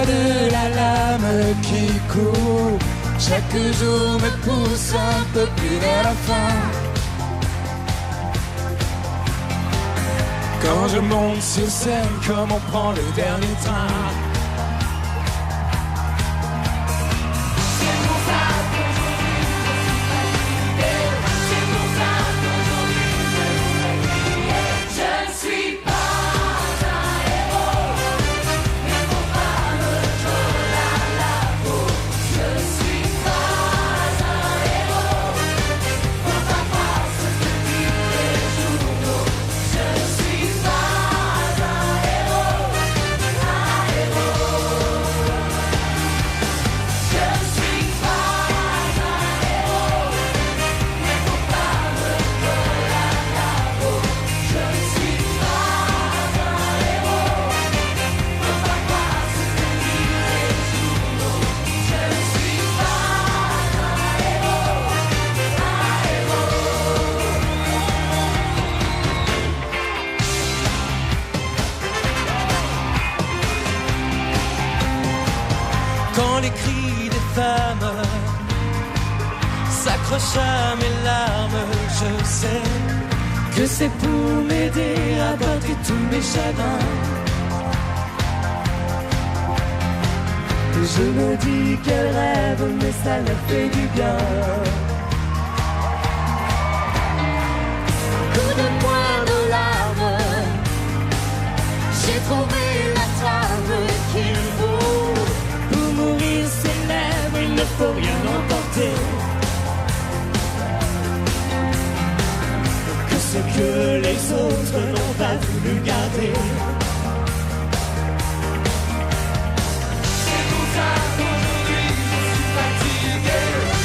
vois de la lame qui coule. Chaque jour me pousse un peu plus vers la fin. Quand je monte sur scène, comme on prend le dernier train. Quand les cris des femmes s'accrochent à mes larmes, je sais que c'est pour m'aider à porter tous mes chagrins. Je me dis qu'elle rêve, mais ça leur fait du bien. Coup de poing dans l'arbre, j'ai trouvé la trame qu'il faut. Pour mourir célèbre, il ne faut rien emporter que ce que les autres n'ont pas voulu garder. C'est pour ça qu'aujourd'hui je suis fatigué.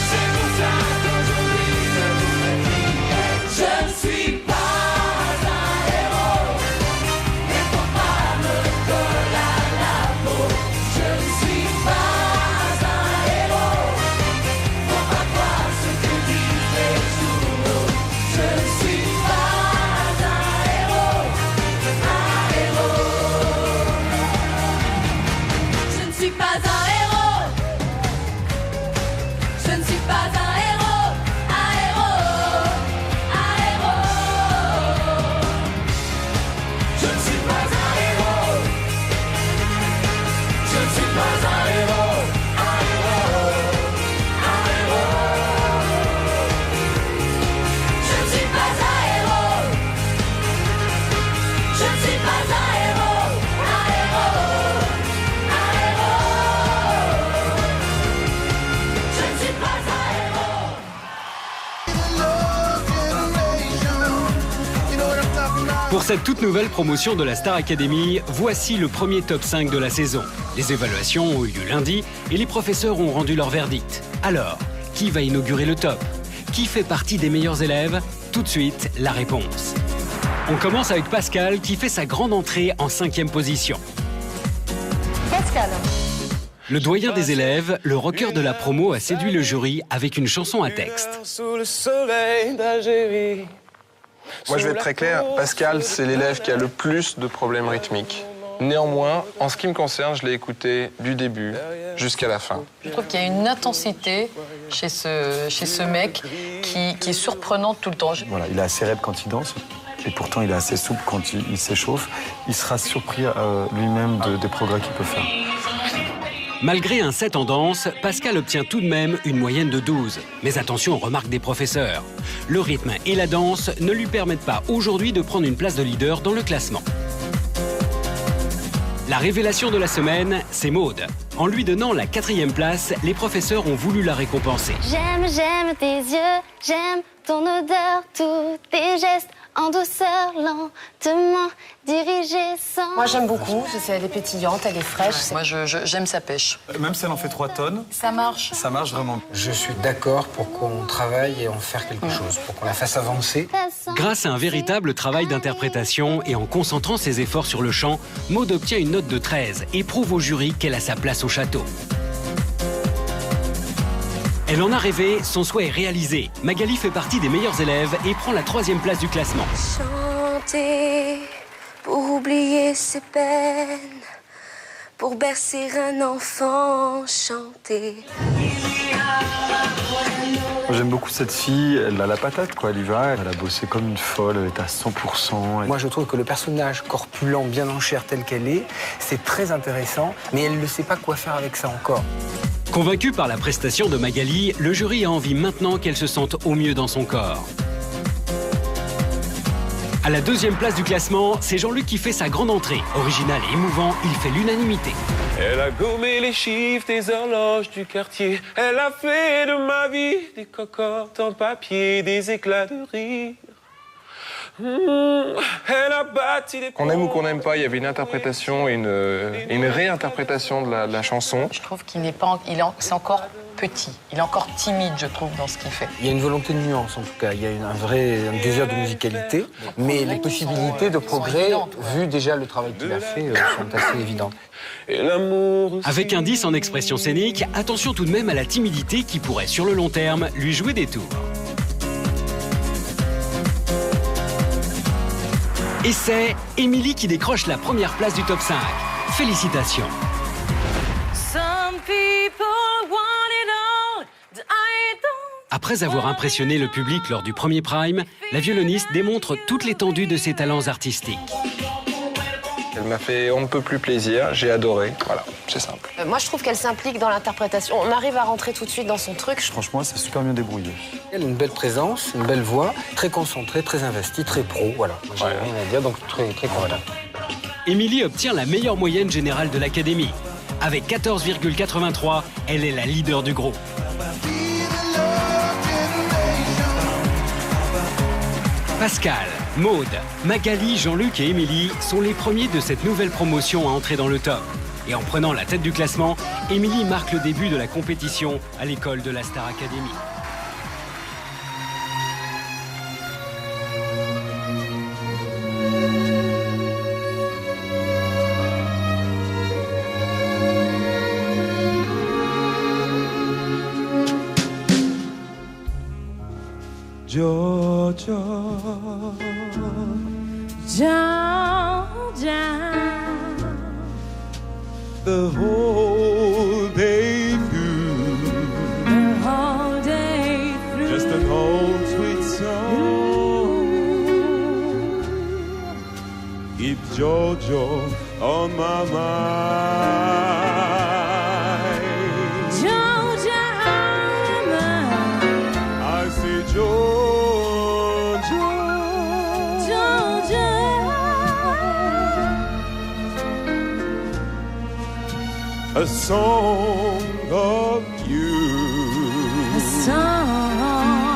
C'est pour ça qu'aujourd'hui je voudrais crier. Je ne suis pas un héros, il faut pas me coller à la peau. Je ne suis pas un héros, faut pas croire ce que disent les journaux. Je ne suis pas un héros, Je ne suis pas un héros, je ne suis pas un héros, Je ne suis pas un héros. Je ne suis pas un héros. Je ne suis pas un héros, je ne suis pas un héros, Je ne suis pas un héros. Pour cette toute nouvelle promotion de la Star Academy, voici le premier top 5 de la saison. Les évaluations ont eu lieu lundi et les professeurs ont rendu leur verdict. Alors, qui va inaugurer le top? Qui fait partie des meilleurs élèves? Tout de suite, la réponse. On commence avec Pascal qui fait sa grande entrée en 5e position. Pascal. Le doyen des élèves, le rocker de la promo, a séduit le jury avec une chanson à texte. Sous le soleil d'Algérie. Moi, je vais être très clair. Pascal, c'est l'élève qui a le plus de problèmes rythmiques. Néanmoins, en ce qui me concerne, je l'ai écouté du début jusqu'à la fin. Je trouve qu'il y a une intensité chez ce mec qui est surprenante tout le temps. Voilà, il est assez raide quand il danse et pourtant il est assez souple quand il s'échauffe. Il sera surpris lui-même des progrès qu'il peut faire. Malgré un 7 en danse, Pascal obtient tout de même une moyenne de 12. Mais attention aux remarques des professeurs. Le rythme et la danse ne lui permettent pas aujourd'hui de prendre une place de leader dans le classement. La révélation de la semaine, c'est Maud. En lui donnant la 4e place, les professeurs ont voulu la récompenser. J'aime tes yeux, j'aime ton odeur, tous tes gestes en douceur, lentement dirigés sans... Moi j'aime beaucoup, elle est pétillante, elle est fraîche. Moi j'aime sa pêche. Même si elle en fait 3 tonnes, Ça marche. ça marche vraiment. Je suis d'accord pour qu'on travaille et en faire quelque chose, pour qu'on la fasse avancer. Grâce à un véritable travail d'interprétation et en concentrant ses efforts sur le chant, Maud obtient une note de 13 et prouve au jury qu'elle a sa place au château. Elle en a rêvé, son souhait est réalisé. Magali fait partie des meilleurs élèves et prend la 3e place du classement. Chanter pour oublier ses peines, pour bercer un enfant chanter. J'aime beaucoup cette fille, elle a la patate, quoi. Elle y va, elle a bossé comme une folle, elle est à 100%. Moi, je trouve que le personnage corpulent, bien en chair tel qu'elle est, c'est très intéressant, mais elle ne sait pas quoi faire avec ça encore. Convaincu par la prestation de Magali, le jury a envie maintenant qu'elle se sente au mieux dans son corps. À la deuxième place du classement, c'est Jean-Luc qui fait sa grande entrée. Original et émouvant, il fait l'unanimité. Elle a gommé les chiffres des horloges du quartier. Elle a fait de ma vie des cocottes en papier, des éclats de rire. Elle a bâti des... Qu'on aime ou qu'on n'aime pas, il y avait une interprétation et une réinterprétation de la chanson. Je trouve qu'il n'est pas, c'est encore petit. Il est encore timide, je trouve, dans ce qu'il fait. Il y a une volonté de nuance, en tout cas. Il y a un désir de musicalité, mais les possibilités de progrès, vu déjà le travail qu'il a fait, sont assez évidentes. Avec un 10 en expression scénique, attention tout de même à la timidité qui pourrait, sur le long terme, lui jouer des tours. Et c'est Émilie qui décroche la première place du top 5. Félicitations. Après avoir impressionné le public lors du premier prime, la violoniste démontre toute l'étendue de ses talents artistiques. Elle m'a fait on ne peut plus plaisir, j'ai adoré, voilà, c'est simple. Moi, je trouve qu'elle s'implique dans l'interprétation. On arrive à rentrer tout de suite dans son truc. Franchement, c'est super bien débrouillé. Elle a une belle présence, une belle voix, très concentrée, très investie, très pro, voilà. J'ai rien à dire, donc très content. Émilie obtient la meilleure moyenne générale de l'Académie. Avec 14,83, elle est la leader du groupe. Pascal, Maude, Magali, Jean-Luc et Émilie sont les premiers de cette nouvelle promotion à entrer dans le top. Et en prenant la tête du classement, Émilie marque le début de la compétition à l'école de la Star Academy. Georgia, Georgia, the whole day through, the whole day through, just an old sweet song. Keep Georgia on my mind. Georgia, I say Georgia, Georgia, a song of you, a song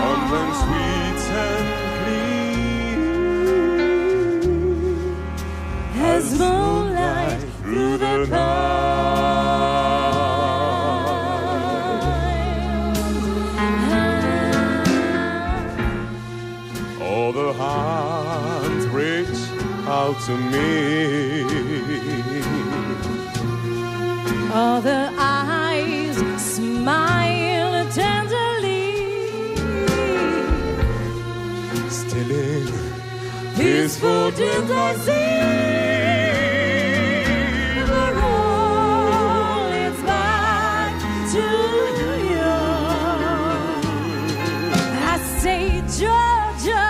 something sweet and clear as moonlight through the night. All the hands reach out to me, All the eyes smile tenderly, still in peaceful dreams I see. The road leads back to you. I say Georgia,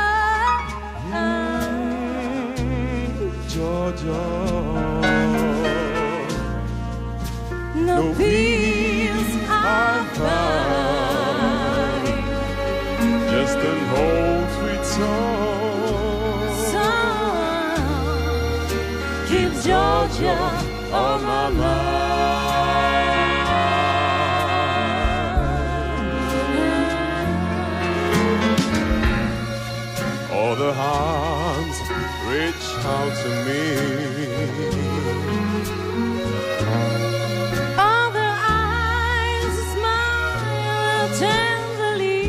Georgia. no peace I find. Just an old sweet song, Song keeps Georgia on my mind. all the hands reach out to me, All the eyes smile tenderly,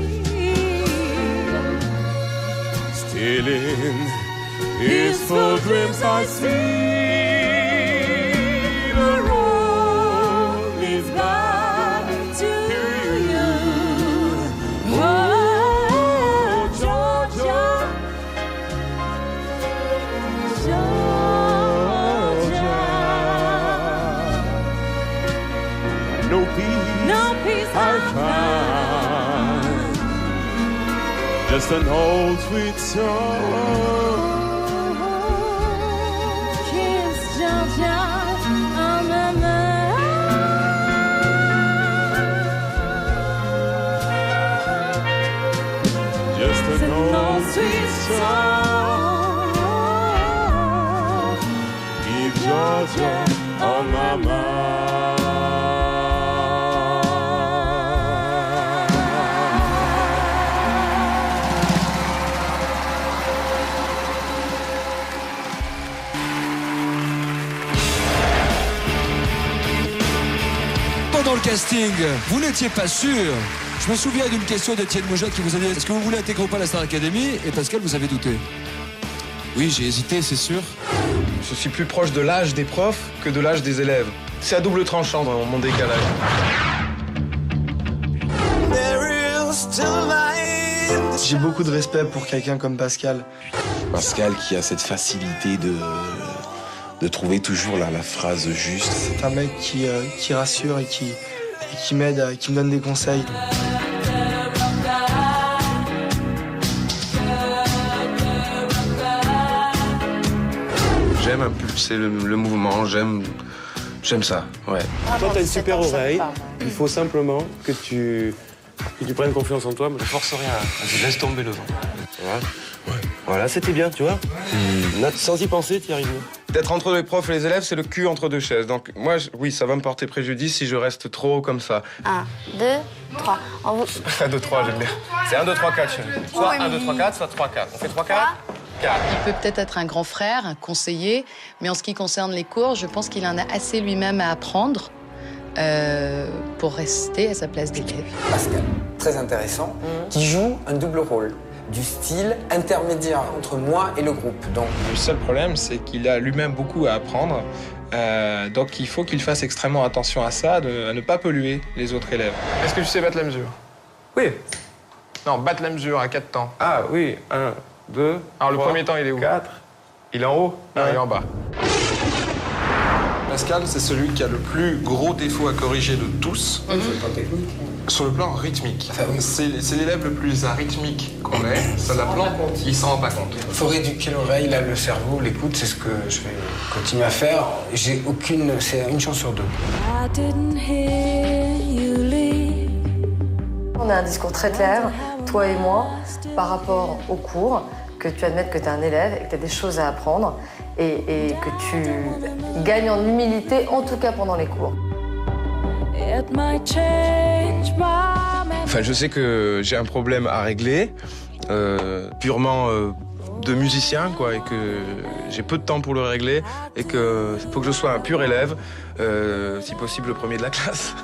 still in peaceful dreams I see. the road leads back to you. Oh, Georgia, Georgia. peace I find. Just an old sweet song. Kiss Georgia on my mind. Just an old sweet song. Keep Georgia on my mind. Pendant le casting, vous n'étiez pas sûr. Je me souviens d'une question d'Étienne Mouja qui vous a dit est-ce que vous voulez intégrer ou pas la Star Academy? Et Pascal, vous avez douté. Oui, j'ai hésité, c'est sûr. Je suis plus proche de l'âge des profs que de l'âge des élèves. C'est à double tranchant dans mon décalage. J'ai beaucoup de respect pour quelqu'un comme Pascal. Pascal qui a cette facilité de trouver toujours la phrase juste. C'est un mec qui rassure et qui m'aide, qui me donne des conseils. J'aime impulser le mouvement, j'aime ça, ouais. Toi, t'as une super oreille. Il faut simplement que tu prennes confiance en toi. Mais ne force rien. Vas-y, laisse tomber le vent. Voilà. Ouais. Voilà, c'était bien, tu vois. Sans y penser, tu y arrives. D'être entre les profs et les élèves, c'est le cul entre deux chaises. Donc moi, oui, ça va me porter préjudice si je reste trop comme ça. 1, 2, 3. 1, 2, 3, j'aime bien. C'est 1, 2, 3, 4. Soit 1, 2, 3, 4, soit 3, 4. On fait 3, 4 4. Il peut peut-être être un grand frère, un conseiller, mais en ce qui concerne les cours, je pense qu'il en a assez lui-même à apprendre pour rester à sa place d'élève. Pascal, très intéressant, qui joue un double rôle, du style intermédiaire entre moi et le groupe. Donc... Le seul problème, c'est qu'il a lui-même beaucoup à apprendre. Donc il faut qu'il fasse extrêmement attention à ça, à ne pas polluer les autres élèves. Est-ce que tu sais battre la mesure? Oui. Non, battre la mesure à 4 temps. Ah oui, 1, 2, Alors 3, le premier temps, il est où? 4. Il est en haut? Non, il est en bas. Pascal, c'est celui qui a le plus gros défaut à corriger de tous. Sur le plan rythmique. C'est l'élève le plus arythmique qu'on ait. Ça l'apprend, il s'en rend pas compte. Il faut rééduquer l'oreille, là, le cerveau, l'écoute, c'est ce que je vais continuer à faire. C'est une chance sur deux. On a un discours très clair, toi et moi, par rapport au cours, que tu admettes que tu es un élève et que tu as des choses à apprendre et que tu gagnes en humilité, en tout cas pendant les cours. Enfin, je sais que j'ai un problème à régler, purement de musicien, quoi, et que j'ai peu de temps pour le régler, et que faut que je sois un pur élève, si possible le premier de la classe.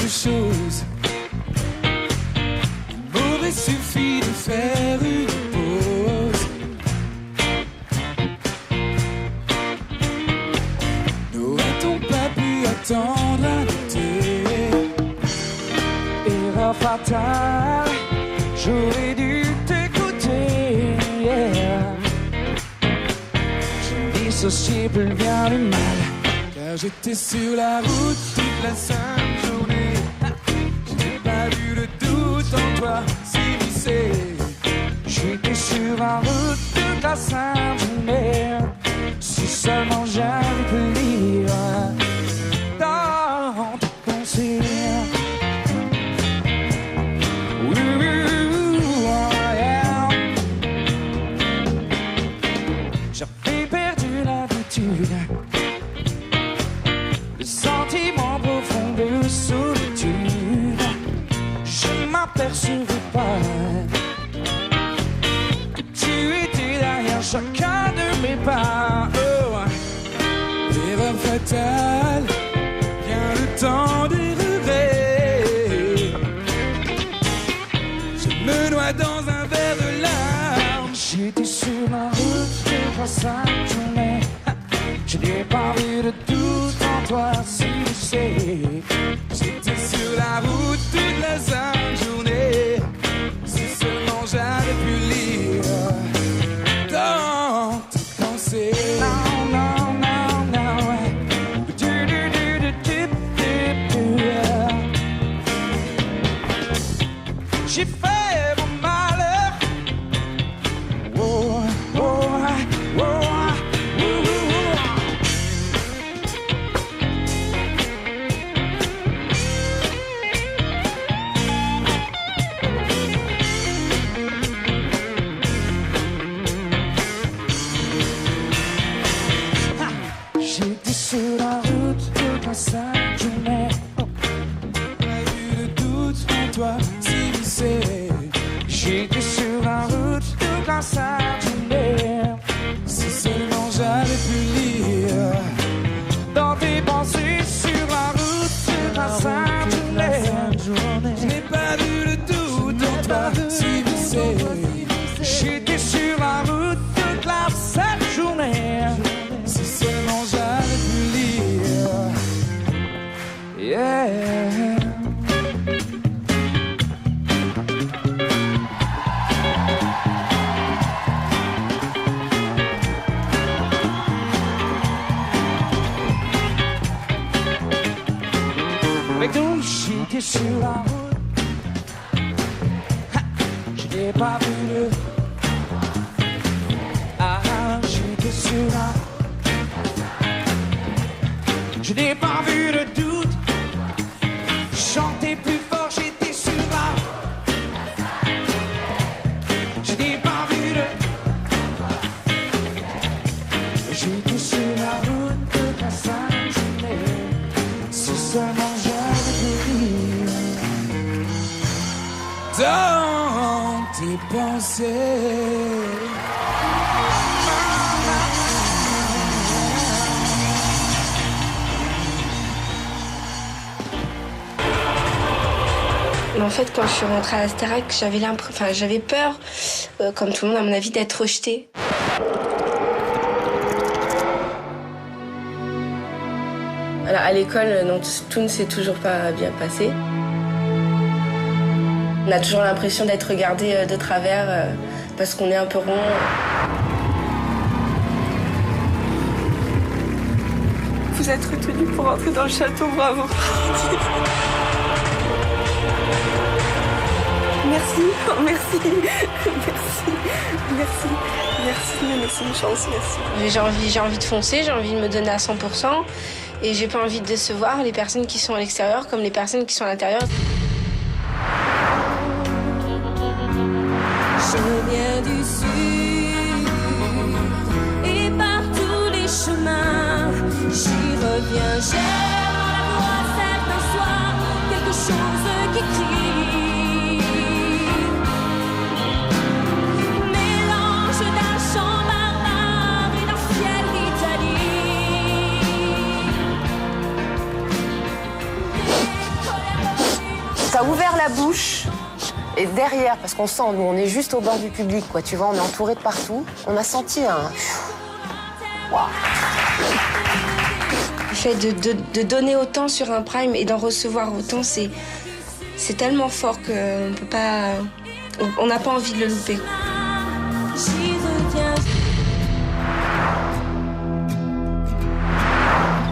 chose. Il m'aurait suffi de faire une pause. N'aurait-on pas pu attendre un été? Erreur fatale, j'aurais dû t'écouter. Yeah. Je dissociais plus le bien du mal, car j'étais sur la route toute la sainte journée. J'ai pas vu le doute en toi s'immiscer. J'étais sur la route toute la sainte journée. Si seulement j'avais pu lire dans tes pensées. J'avais perdu l'habitude, le sentiment profond de solitude. Je m'apercevais pas que tu étais derrière chacun de mes pas. Oh, l'erreur fatale, vient le temps d'errer. la sainte journée. Je n'ai pas vu de doute en toi, si tu sais. J'étais sur la route toute la sainte journée. Si seulement j'avais pu lire dans tes pensées. Non, non, non, non, ouais. J'ai fait mon malheur. Oh, oh, oh, oh. J'étais sur la route toute la sainte journée. Pas eu de doute en toi, si tu sais. J'étais sur la route toute la sainte journée. Si seulement j'avais pu lire dans tes pensées sur la route toute la sainte journée. Je n'ai pas eu de doute en toi, si tu sais. J'étais sur la route toute la sainte journée. Si seulement j'avais pu lire, yeah. Avec nous, j'étais sur la route. Je n'ai pas vu le. Ah, j'étais sur la route. Je n'ai pas vu de doute. Chanter plus fort, j'étais sur la. Je n'ai pas vu de. J'étais sur la route de la sainte journée. Si seulement j'avais pu lire dans tes pensées. Mais en fait, quand je suis rentrée à la Starac, j'avais peur, comme tout le monde à mon avis, d'être rejetée. Alors, à l'école, non, tout ne s'est toujours pas bien passé. On a toujours l'impression d'être regardé de travers parce qu'on est un peu rond. Vous êtes retenu pour entrer dans le château, bravo. Merci, oh merci, merci de me laisser une chance, merci. J'ai envie de foncer, j'ai envie de me donner à 100% et j'ai pas envie de décevoir les personnes qui sont à l'extérieur comme les personnes qui sont à l'intérieur. Je viens du sud et par tous les chemins, j'y reviens. J'aime la voix certains soirs, quelque chose qui crie. Mélange d'un chant barbare et d'un ciel d'Italie. T'as ouvert la bouche. Et derrière, parce qu'on sent, nous, on est juste au bord du public, quoi. Tu vois, on est entouré de partout. On a senti un. Waouh. Le fait de donner autant sur un prime et d'en recevoir autant, c'est tellement fort qu'on peut pas. On n'a pas envie de le louper.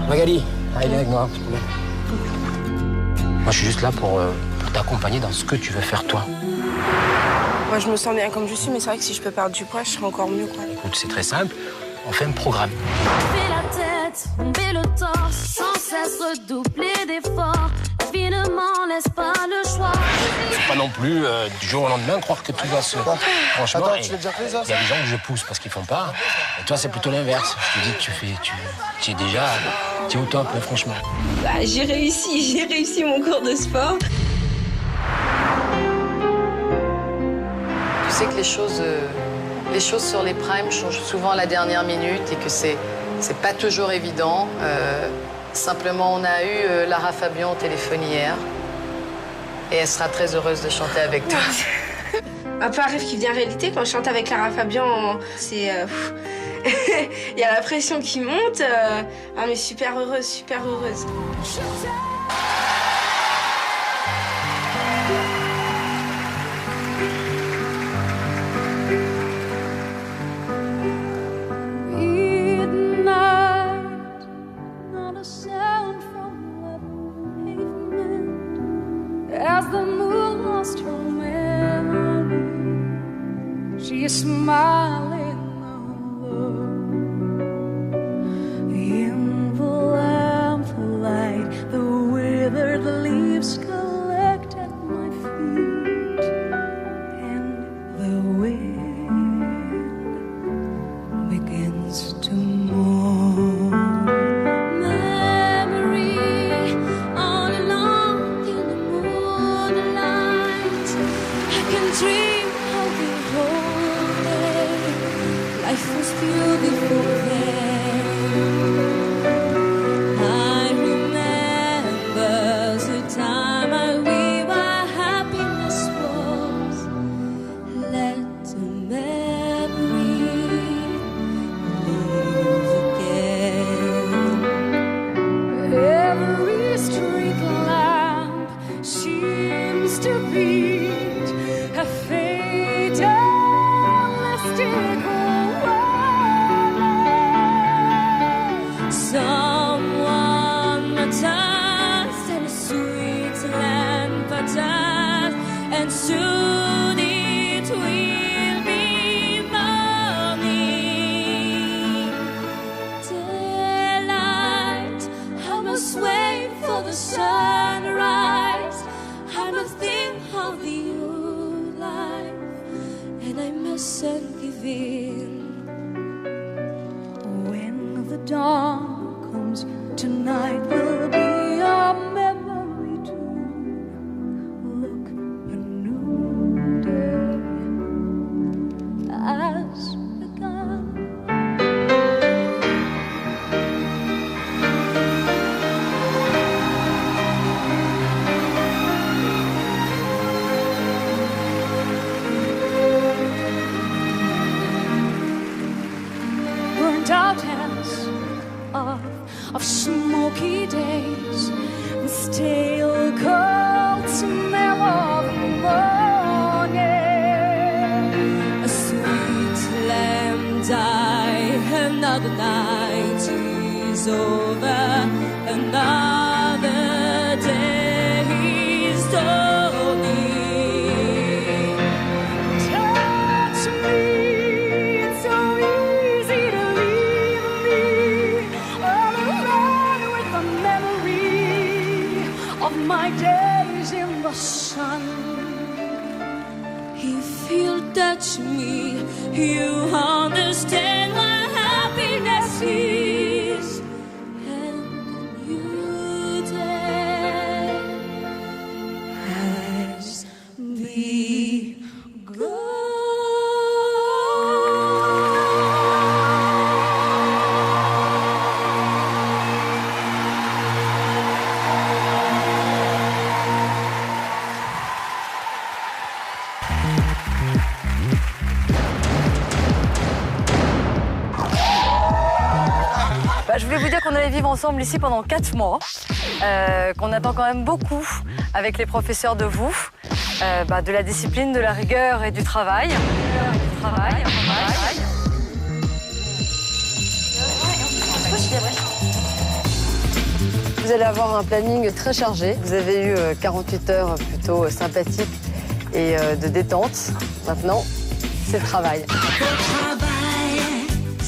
Magali, allez, viens avec moi. Moi, je suis juste là pour t'accompagner dans ce que tu veux faire, toi. Moi, je me sens bien comme je suis, mais c'est vrai que si je peux perdre du poids, je serai encore mieux, quoi. Écoute, c'est très simple. On fait un programme. Lever la tête, tomber le torse, sans cesse redoubler d'efforts. Finalement, laisse pas le choix. Faut pas non plus, du jour au lendemain, croire que tout va se... Franchement, Attends, tu l'as déjà fait, ça? Il y a des gens que je pousse parce qu'ils font pas. Et toi, c'est plutôt l'inverse. Je te dis que tu es déjà... Tu es au top, franchement. Bah, j'ai réussi mon cours de sport. Tu sais que les choses sur les primes changent souvent à la dernière minute et que c'est pas toujours évident. Simplement, on a eu Lara Fabian au téléphone hier et elle sera très heureuse de chanter avec toi. Un peu un rêve qui devient réalité quand je chante avec Lara Fabian. il y a la pression qui monte. Ah mais super heureuse, super heureuse. As the moon lost her memory, she is smiling alone. In the lamplight, the withered leaves collect at my feet, and the wind begins to mourn. Dream of the whole day. Life was beautiful then. I remember the time we were happiness was. Let the memory live again. Every street lamp seems to be a fatalistic warning. Someone attached and a sweet lamp attached, and soon it will be morning. Daylight, I must wait for the sunrise. I must think of the and I mustn't give in. When the dawn comes, tonight will be our memory too. Look, a new day has begun. Out hands of smoky days, the stale cold smell of morning. A sweet lamb die, another night is over, another day is dawning. Touch me, it's so easy to of my days in the sun. If you touch me, you understand what happiness is. And a new day has begun. Je voulais vous dire qu'on allait vivre ensemble ici pendant 4 mois, qu'on attend quand même beaucoup avec les professeurs de vous, de la discipline, de la rigueur et du travail. Vous allez avoir un planning très chargé. Vous avez eu 48 heures plutôt sympathiques et de détente. Maintenant, c'est le travail.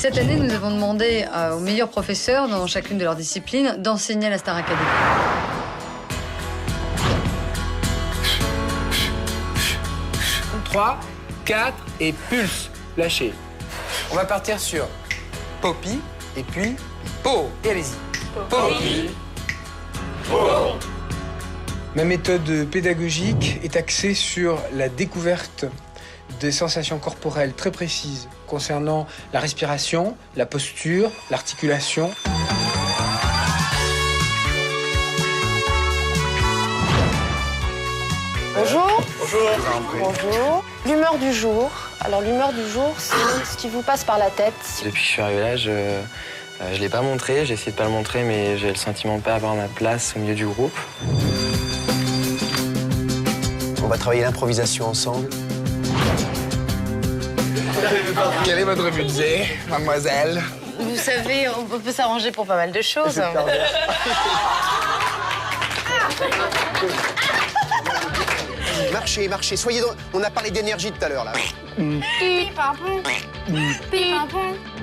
Cette année, nous avons demandé aux meilleurs professeurs dans chacune de leurs disciplines d'enseigner à la Star Academy. 3, 4 et pulse. Lâchez. On va partir sur Poppy et puis Po. Et allez-y. Poppy. Po. Ma méthode pédagogique est axée sur la découverte des sensations corporelles très précises concernant la respiration, la posture, l'articulation. Bonjour. Bonjour. L'humeur du jour, Alors l'humeur du jour, c'est ce qui vous passe par la tête. Depuis que je suis arrivé là, je l'ai pas montré, j'ai essayé de pas le montrer, mais j'ai le sentiment de pas avoir ma place au milieu du groupe. On va travailler l'improvisation ensemble. Quel est votre budget, mademoiselle? Vous savez, on peut s'arranger pour pas mal de choses. Marchez, marchez, soyez dans... On a parlé d'énergie tout à l'heure, là.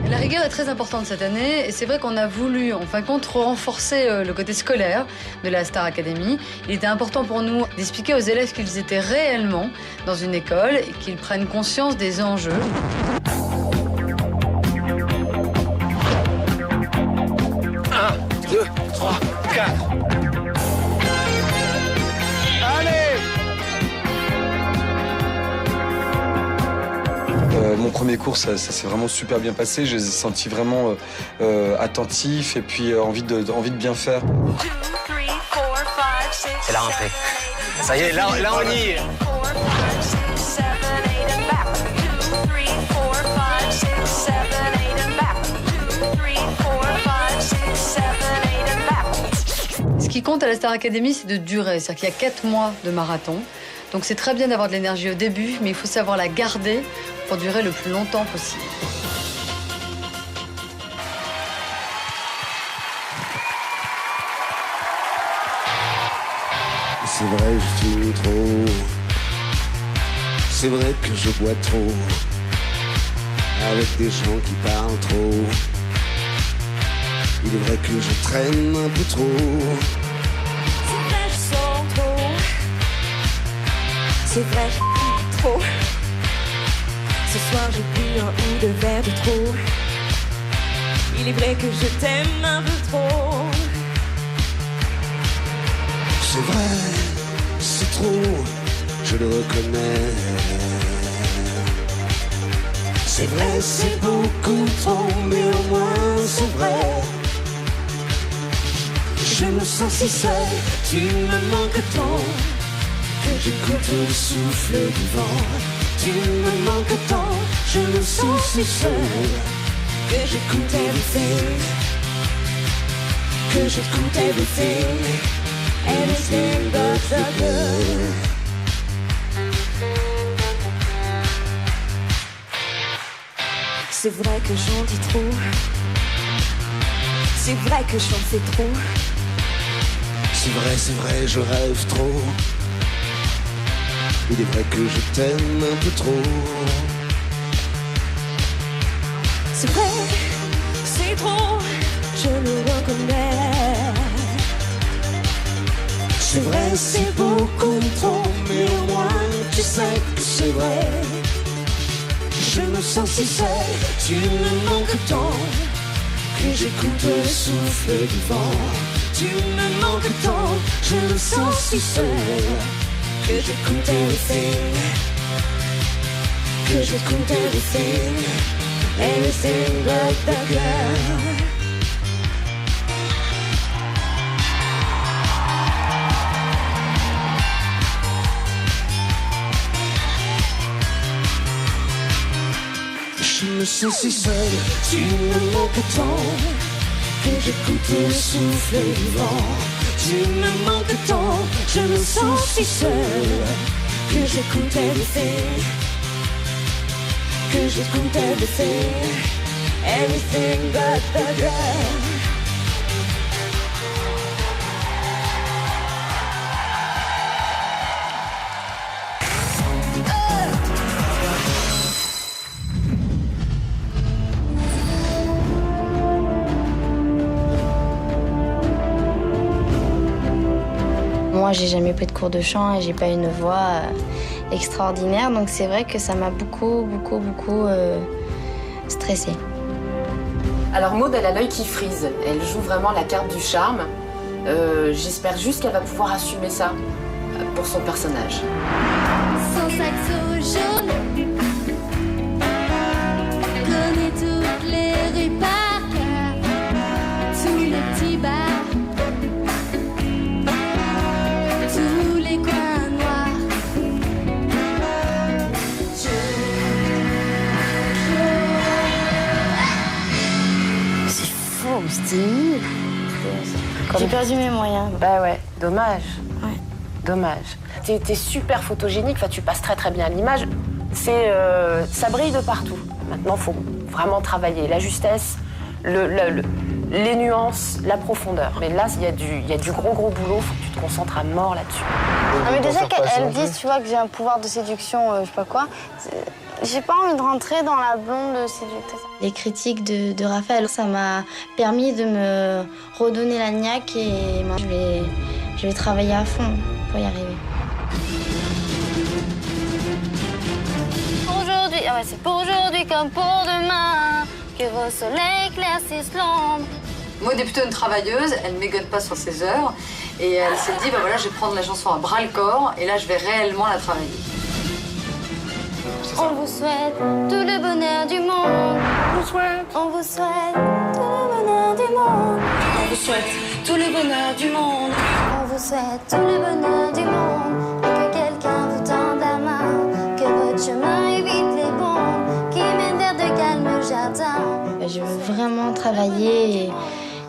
La rigueur est très importante cette année et c'est vrai qu'on a voulu, en fin de compte, renforcer le côté scolaire de la Star Academy. Il était important pour nous d'expliquer aux élèves qu'ils étaient réellement dans une école et qu'ils prennent conscience des enjeux. 1, 2, 3, 4. Mon premier cours, ça s'est vraiment super bien passé. Je les ai sentis vraiment attentifs et puis envie de bien faire. C'est la rentrée. Ça y est, là on y est. Ce qui compte à la Star Academy, c'est de durer. C'est-à-dire qu'il y a 4 mois de marathon. Donc c'est très bien d'avoir de l'énergie au début, mais il faut savoir la garder pour durer le plus longtemps possible. C'est vrai, je fume trop. C'est vrai que je bois trop. Avec des gens qui parlent trop. Il est vrai que je traîne un peu trop. C'est vrai, je sors trop. C'est vrai, je fume trop. Ce soir, j'ai bu 1 ou 2 verres de trop. Il est vrai que je t'aime un peu trop. C'est vrai, c'est trop, je le reconnais. C'est vrai, c'est beaucoup trop, mais au moins c'est vrai. Je me sens si seul, tu me manques tant. Que j'écoute le souffle du vent. Tu me manques tant, je me sens si seul. Que j'écoute everything. Que j'écoute everything. Everything but the good. C'est vrai que j'en dis trop. C'est vrai que j'en fais trop. C'est vrai, je rêve trop. Il est vrai que je t'aime un peu trop. C'est vrai, c'est trop, je le reconnais. C'est vrai, c'est beaucoup trop, mais au moins tu sais que c'est vrai. Je me sens si seul, tu me manques tant. Que j'écoute le souffle du vent. Tu me manques tant, je me sens si seul. Que j'écoute everything. Que j'écoute everything. Everything but the girl. Je me sens si seul, tu me manques tant. Que j'écoute le souffle du vent. Tu me manques tant, je me sens si seul. Que j'écoute everything. Que j'écoute everything. Everything but the girl. Moi, j'ai jamais pris de cours de chant et j'ai pas une voix extraordinaire, donc c'est vrai que ça m'a beaucoup stressée. Alors Maud, elle a l'œil qui frise. Elle joue vraiment la carte du charme. J'espère juste qu'elle va pouvoir assumer ça pour son personnage. Son saxo jaune connaît toutes les rues par cœur, tous les petits bars. Tous les coins noirs. J'ai perdu mes moyens. Bah ouais, dommage. Ouais. Dommage. T'es super photogénique, enfin, tu passes très très bien à l'image. Ça brille de partout. Maintenant, il faut vraiment travailler la justesse, les nuances, la profondeur. Mais là, il y a du gros boulot, faut que tu te concentres à mort là-dessus. Non, mais déjà qu'elles disent, tu vois, que j'ai un pouvoir de séduction, je sais pas quoi, j'ai pas envie de rentrer dans la blonde séductrice. Les critiques de Raphaël, ça m'a permis de me redonner la niaque et moi, je vais travailler à fond pour y arriver. Aujourd'hui, c'est pour aujourd'hui comme pour demain, que vos soleils éclaircissent l'ombre. Maud est plutôt une travailleuse, elle ne mégote pas sur ses heures. Et elle s'est dit, je vais prendre la chanson à bras-le-corps et là, je vais réellement la travailler. On vous souhaite tout le bonheur du monde. On vous souhaite tout le bonheur du monde. On vous souhaite tout le bonheur du monde. On vous souhaite tout le bonheur du monde. Et que quelqu'un vous tende la main. Que votre chemin évite les bombes qui mènent vers de calmes jardins. Je veux vraiment travailler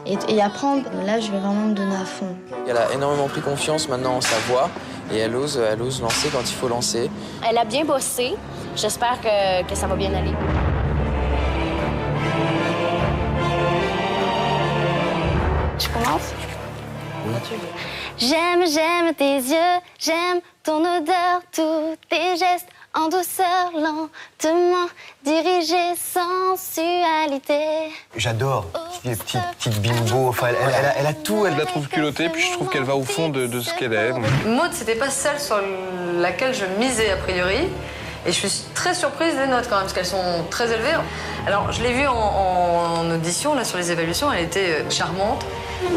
et apprendre. Là, je vais vraiment me donner à fond. Elle a énormément pris confiance maintenant en sa voix et elle ose lancer quand il faut lancer. Elle a bien bossé. J'espère que ça va bien aller. Je commence? Oui. J'aime tes yeux, j'aime ton odeur, tous tes gestes en douceur, lentement dirigés, sensualité. J'adore. Petite bimbo. Enfin, elle a tout. Je la trouve culottée, puis je trouve qu'elle va au fond de ce qu'elle est. Maud, c'était pas celle sur laquelle je misais a priori. Et je suis très surprise des notes quand même, parce qu'elles sont très élevées. Alors, je l'ai vue en audition, là, sur les évaluations. Elle était charmante.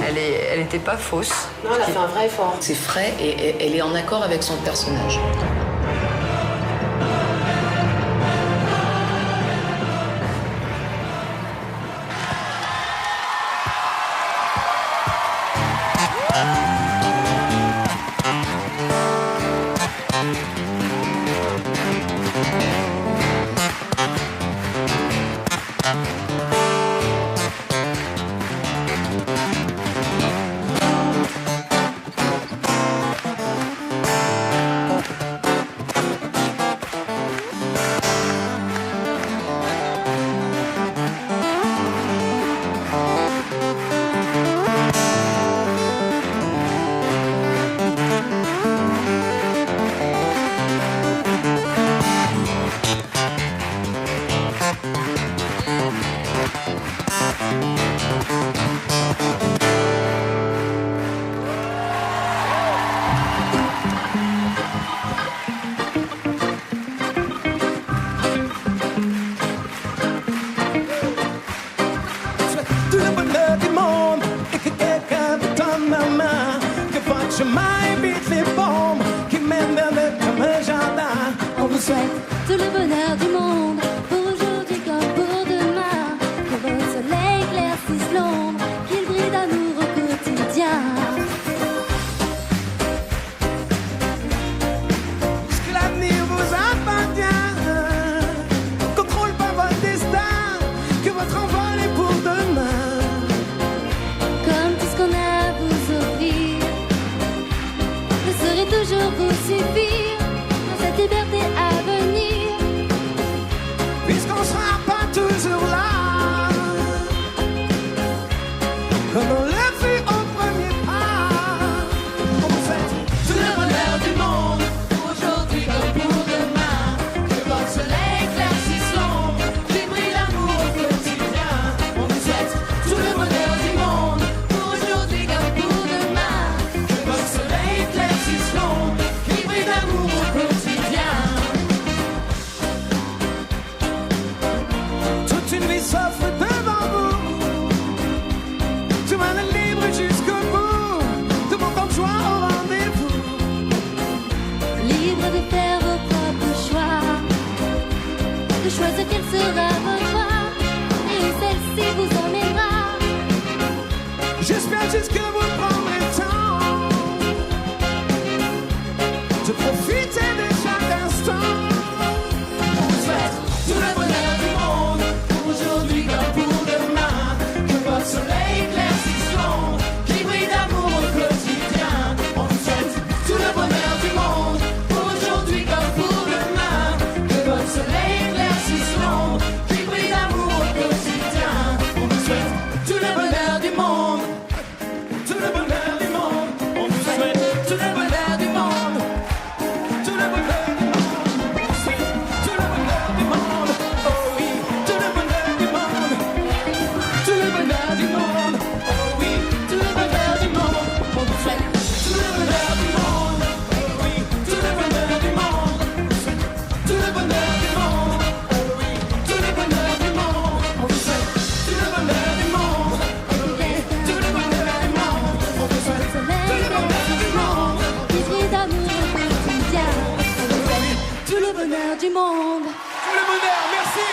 Elle était pas fausse. Non, elle a fait un vrai effort. C'est frais et elle est en accord avec son personnage. Tout le bonheur du monde, pour aujourd'hui comme pour demain. Que votre soleil éclaircisse l'ombre, qu'il brille d'amour au quotidien. Que l'avenir vous appartient, contrôle pas votre destin, que votre envol est pour demain. Comme tout ce qu'on a à vous offrir ne saurait toujours vous suffire dans cette liberté à venir. Puisqu'on sera pas toujours là, comme on l'a fait au premier pas. On vous souhaite tout le bonheur du monde, pour aujourd'hui comme pour demain. Que votre soleil éclaircisse l'ombre, qui brille l'amour au quotidien. On vous souhaite tout le bonheur du monde, pour aujourd'hui comme pour demain. Que votre soleil éclaircisse l'ombre, qui brille l'amour tout le bonheur du monde. Tout le bonheur du monde. Tout le bonheur du monde. Oh oui, tout le bonheur du monde. Tout le bonheur du monde. Oh oui, tout le bonheur du monde. On vous souhaite tout le bonheur du monde. Oh oui, tout le bonheur du monde. Tout le bonheur du monde. Oh oui, tout le bonheur du monde. On vous souhaite tout le bonheur du monde. Oh oui, tout le bonheur du monde. On vous souhaite tout le bonheur du monde. Vivre d'amour quotidien. Tout le bonheur du monde. Tout le bonheur, merci.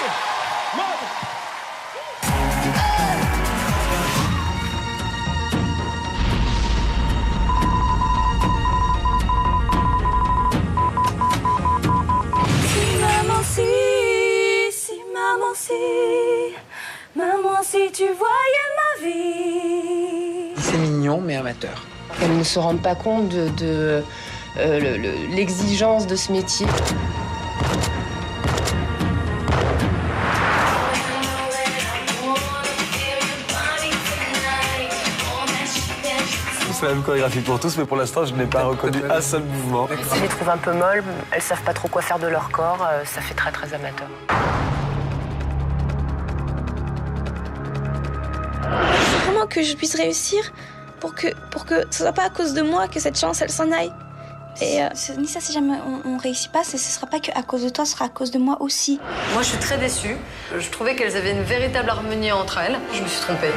Maud. Maman, si tu voyais ma vie. C'est mignon, mais amateur. Elles ne se rendent pas compte de l'exigence de ce métier. C'est la même chorégraphie pour tous, mais pour l'instant, je n'ai pas reconnu un seul mouvement. Je les trouve un peu molles, elles savent pas trop quoi faire de leur corps, ça fait très très amateur. Il faut vraiment que je puisse réussir pour que ce soit pas à cause de moi que cette chance elle s'en aille. Et Nissa, si jamais on réussit pas, ce sera pas que à cause de toi, ce sera à cause de moi aussi. Moi, je suis très déçue. Je trouvais qu'elles avaient une véritable harmonie entre elles. Je me suis trompée.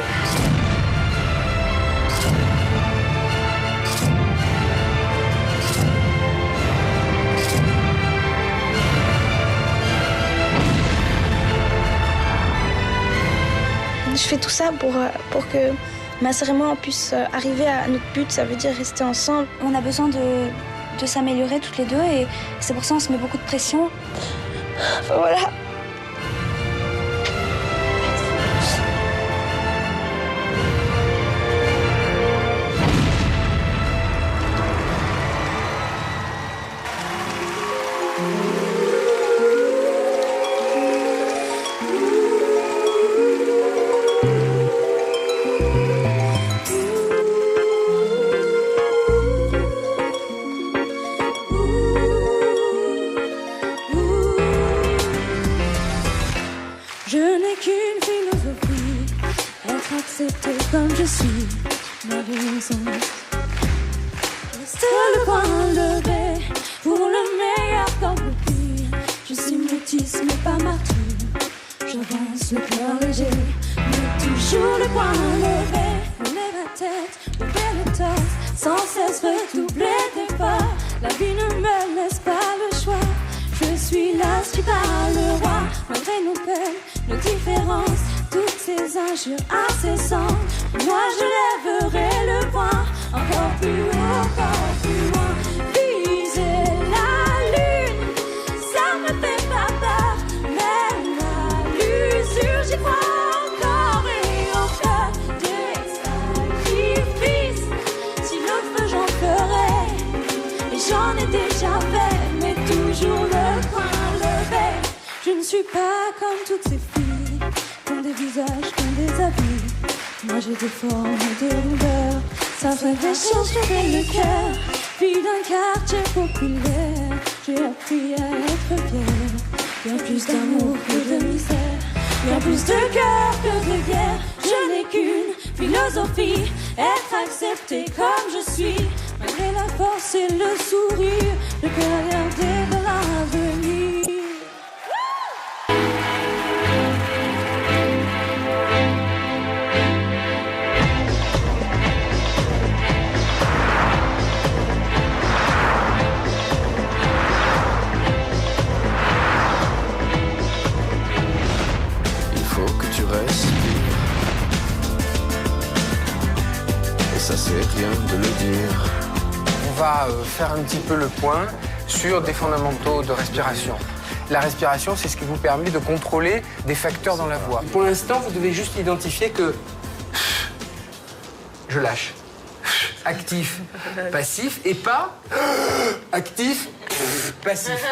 je fais tout ça pour que ma sœur et moi on puisse arriver à notre but, ça veut dire rester ensemble. On a besoin de s'améliorer toutes les deux et c'est pour ça qu'on se met beaucoup de pression. Enfin, voilà. Je n'ai qu'une philosophie, être accepté comme je suis, ma raison. Reste le point levé, pour le meilleur comme le pire. Je suis métisse mais pas martyr, j'avance le cœur léger, mais toujours le point levé. Relève la tête, lever le torse, sans cesse redoubler d'efforts. La vie ne me laisse pas le choix. Je suis là, je suis pas le roi, malgré nos peines, nos différences, toutes ces injures incessantes. Moi je lèverai le poing, encore plus haut, encore plus loin. Viser la lune, ça me fait pas peur, même à l'usure, j'y crois encore et encore. Des sacrifices, si l'autre veut j'en ferai, et j'en ai déjà fait. Mais toujours le coin levé. Je ne suis pas comme toutes ces filles qui ont des visages, qui ont des habits. Moi j'ai des formes et des rondeurs, ça ferait des choses fait le cœur. Fille d'un quartier populaire, j'ai appris à être fière. Bien plus d'amour que de misère, bien plus de cœur que de guerre. Je n'ai qu'une philosophie, être accepté comme je suis. Malgré la force et le sourire, je peux regarder de l'avenir. Il faut que tu respires. Et ça c'est rien de le dire. On va faire un petit peu le point sur des fondamentaux de respiration. La respiration, c'est ce qui vous permet de contrôler des facteurs dans la voix. Pour l'instant, vous devez juste identifier que je lâche. Actif, passif, et pas actif, passif.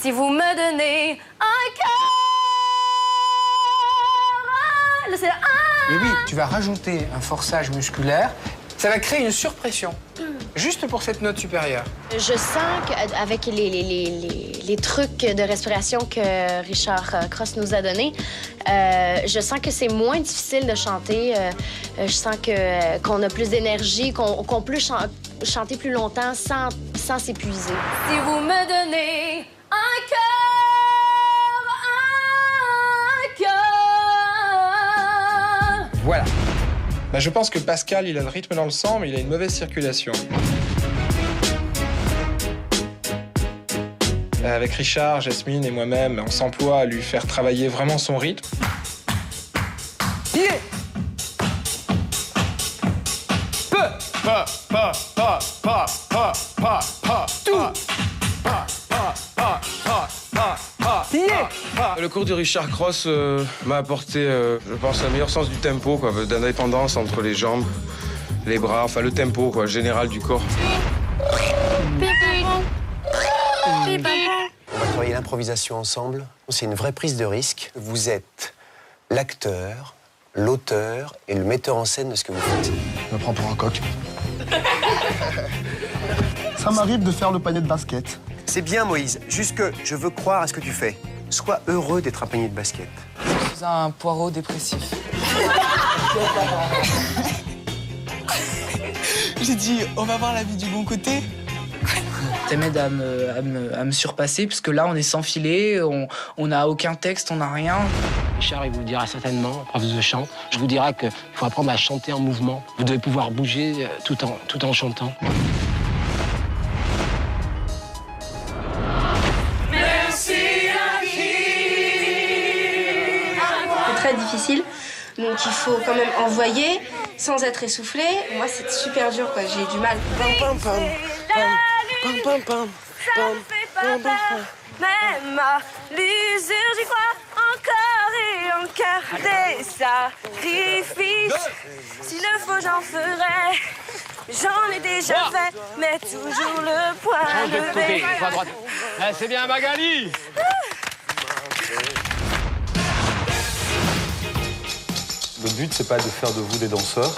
Si vous me donnez un cœur, c'est Mais oui, tu vas rajouter un forçage musculaire, ça va créer une surpression. Juste pour cette note supérieure. Je sens qu'avec les trucs de respiration que Richard Cross nous a donnés, je sens que c'est moins difficile de chanter. Je sens qu'on a plus d'énergie, qu'on peut chanter plus longtemps sans s'épuiser. Si vous me donnez un cœur, Voilà. Bah, je pense que Pascal, il a le rythme dans le sang, mais il a une mauvaise circulation. Avec Richard, Jasmine et moi-même, on s'emploie à lui faire travailler vraiment son rythme. Yeah. Le cours du Richard Cross m'a apporté, je pense, un meilleur sens du tempo, quoi, d'indépendance entre les jambes, les bras, enfin le tempo quoi, général du corps. On va travailler l'improvisation ensemble. C'est une vraie prise de risque. Vous êtes l'acteur, l'auteur et le metteur en scène de ce que vous faites. Je me prends pour un coq. Ça m'arrive de faire le panier de basket. C'est bien, Moïse. Juste que je veux croire à ce que tu fais. Sois heureux d'être un panier de basket. Je suis un poireau dépressif. J'ai dit, on va voir la vie du bon côté. Ça m'aide à me surpasser, parce que là, on est sans filet, on n'a aucun texte, on n'a rien. Richard, il vous le dira certainement, prof de chant. Je vous dirai qu'il faut apprendre à chanter en mouvement. Vous devez pouvoir bouger tout en chantant. C'est très difficile, donc il faut quand même envoyer sans être essoufflé. Moi, c'est super dur, quoi. J'ai du mal. Même à l'usure, j'y crois encore et encore des sacrifices. S'il le faut, j'en ferai. J'en ai déjà fait, mais toujours le point levé. À droite. C'est bien, Magali. Le but, c'est pas de faire de vous des danseurs,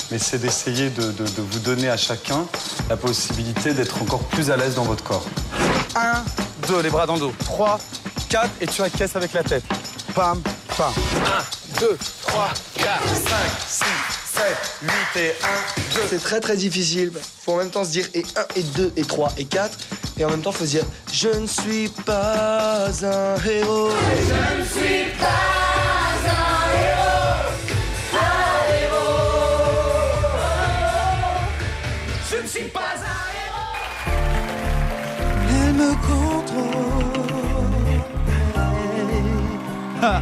mais c'est d'essayer de vous donner à chacun la possibilité d'être encore plus à l'aise dans votre corps. 1, 2, les bras dans le dos. 3, 4, et tu acquiesces avec la tête. Pam, pam. 1, 2, 3, 4, 5, 6, 7, 8 et 1, 2. C'est très très difficile. Faut en même temps se dire et 1, et 2, et 3, et 4. Et en même temps, faut se dire je ne suis pas un héros. Je ne suis pas un héros. Je ne suis pas un héros. Elle me contrôle. Ha.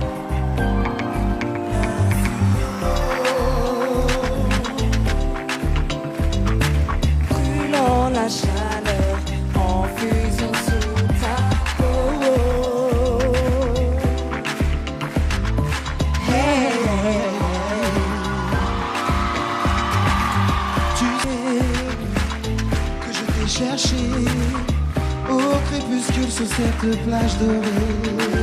Brûlant la chaleur en fusion sous ta peau. Hey. Tu sais que je t'ai cherché au crépuscule sur cette plage dorée.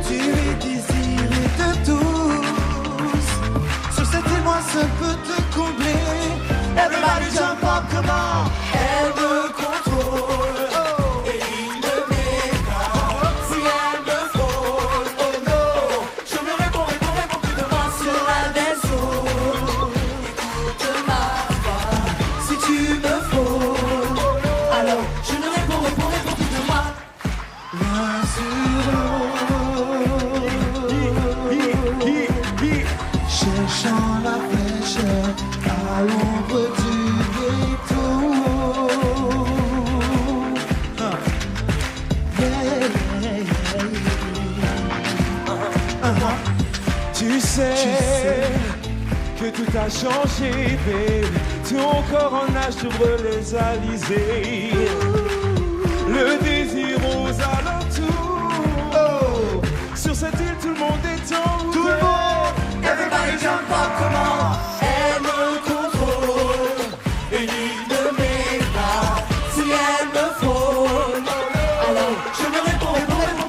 Tu es désiré de tous. Sur cette île, moi, ça peut te combler. Everybody jump up, come on. Elle me contrôle. Et il ne m'est pas. Si elle me frôle, oh non. Je me réponds plus de moi sur la vaisseau. Écoute ma voix. Si tu me frôles, alors je ne réponds plus de moi. Loin sur l'eau. Cherchant la fraîcheur à l'ombre du ghetto. Tu sais que tout a changé, baby. Ton corps en nage sur les alizés. Le désir aux alentours. Oh, sur cette île, tout le monde est en route. Tout le monde, everybody jump up, come on. Elle me contrôle. Et il ne m'est pas. Si elle me frôle, alors je me réponds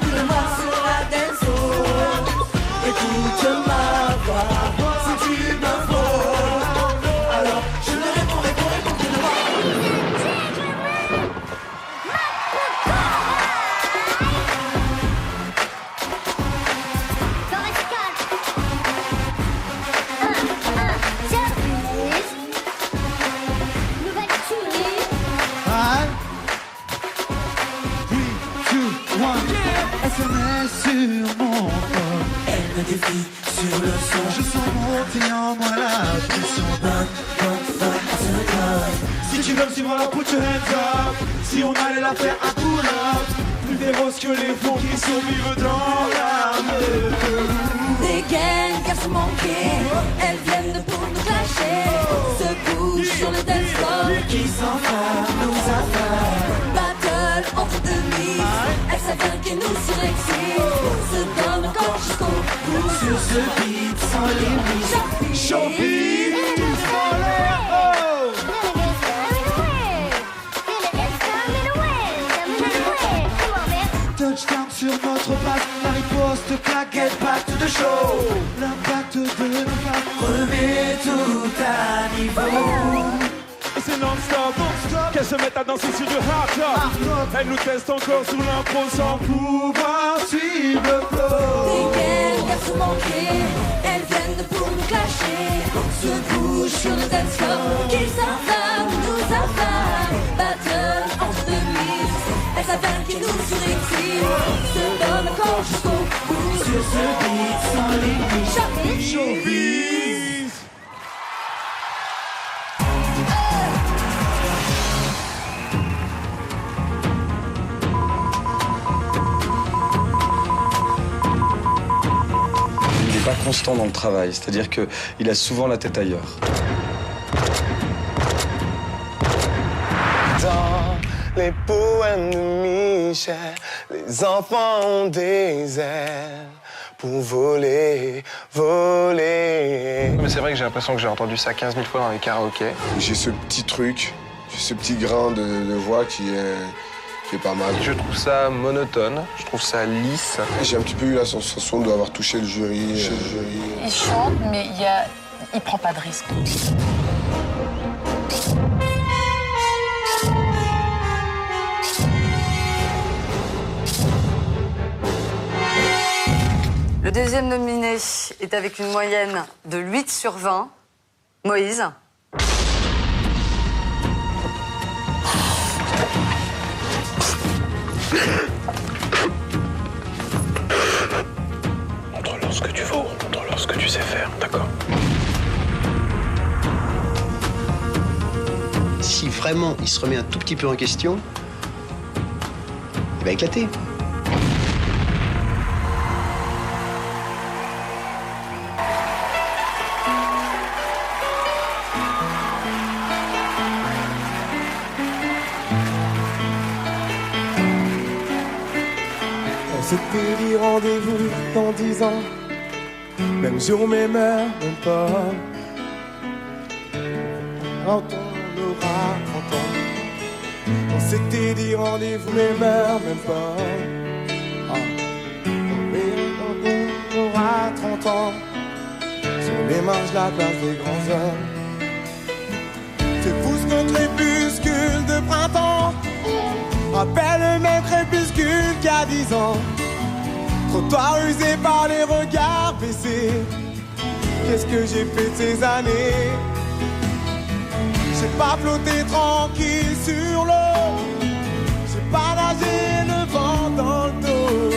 plus de moi sur la dance floor. Écoute ma voix. Si tu me frôles, alors je ne réponds plus de moi. se met sur mon corps. Elle me défie sur le son. Je sens monter en moi la pression. Si tu veux me suivre alors put your hands up. Si on allait la faire à pull-up, plus féroce que les faux qui survivent dans l'âme. Des gangs viennent se manquer, elles viennent pour nous clasher. Se bougent sur le dance floor, qui s'enflamme, nous affame. battle entre deux mises, elles savent qu'elle nous surexcite. Se donne encore jusqu'au bout. Sur ce beat sans limite. Showbiz, sans l'air, touchdown sur notre place, la riposte, claquette, pacte de show. L'impact de nos vagues remet tout à niveau. Et c'est non-stop, qu'elles se mettent à danser sur du hard-top. Elles nous testent encore sur l'impro sans pouvoir suivre le flow. Des gangs viennent se manquer, elles viennent pour nous clasher. Se bougent sur le dance floor, qu'ils s'enflamment, nous affament. Battle entre deux mises, elles savent qu'ils nous surexcitent. Se donnent encore jusqu'au bout. Sur ce beat sans limite. Showbiz. Il n'est pas constant dans le travail, c'est-à-dire qu'il a souvent la tête ailleurs. Dans les poèmes de Michel, les enfants ont des ailes pour voler, voler. Mais c'est vrai que j'ai l'impression que j'ai entendu ça 15 000 fois dans les karaokés. J'ai ce petit truc, ce petit grain de voix qui est pas mal. Je trouve ça monotone, je trouve ça lisse. J'ai un petit peu eu la sensation d'avoir touché le jury. Il chante, mais il prend pas de risque. Le deuxième nominé est avec une moyenne de 8 sur 20. Moïse. Montre-leur ce que tu vaux, montre-leur ce que tu sais faire, d'accord? Si vraiment il se remet un tout petit peu en question, il va éclater. On s'était dit rendez-vous dans 10 ans, même jour, même heure, même pas. Quand on aura 30 ans, on s'était dit rendez-vous, même heure, même pas. Et quand on aura 30 ans, sur les marches de la place des grands hommes, c'est pousse contre crépuscule de printemps. Rappelle le même crépuscule qu'il y a 10 ans. Trottoir usé par les regards baissés. Qu'est-ce que j'ai fait de ces années? J'ai pas flotté tranquille sur l'eau. J'ai pas nagé le vent dans le dos.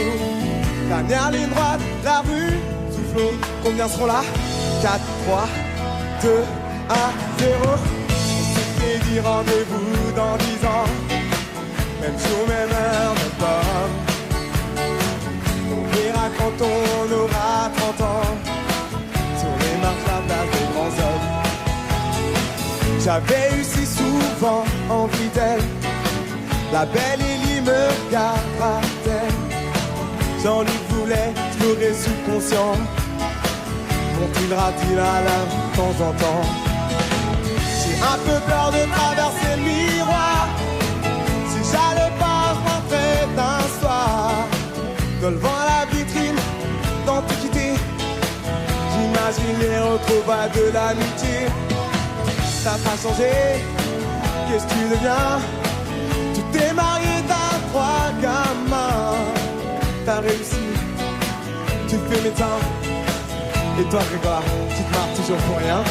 Dernière ligne droite, la rue sous flot. Combien seront là? 4, 3, 2, 1, 0. On s'était dit rendez-vous dans 10 ans. Même jour, même heure, même pomme. On verra quand on aura 30 ans. Sur les marches à la place des grands hommes. J'avais eu si souvent envie d'elle. La belle Élie me regardera-t-elle? Jean-Luc voulait, je l'aurais subconscient. Continuera-t-il à la de temps en temps? J'ai un peu peur de traverser le miroir. J'allais pas rentrer d'un soir, devant la vitrine, dans tout quitter. J'imagine les retrouvailles de l'amitié. Ça t'a changé, qu'est-ce que tu deviens? Tu t'es marié, t'as 3 gamins. T'as réussi, tu fais médecin. Et toi Grégoire, tu te marres toujours pour rien.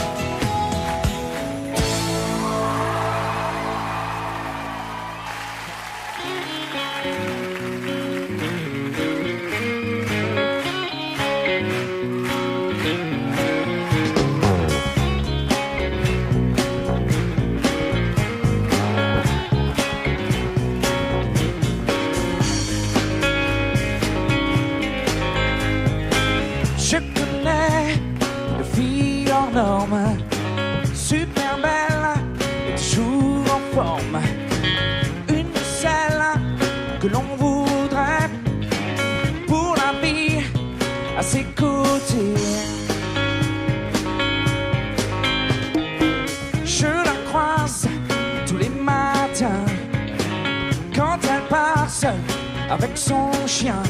seule avec son chien.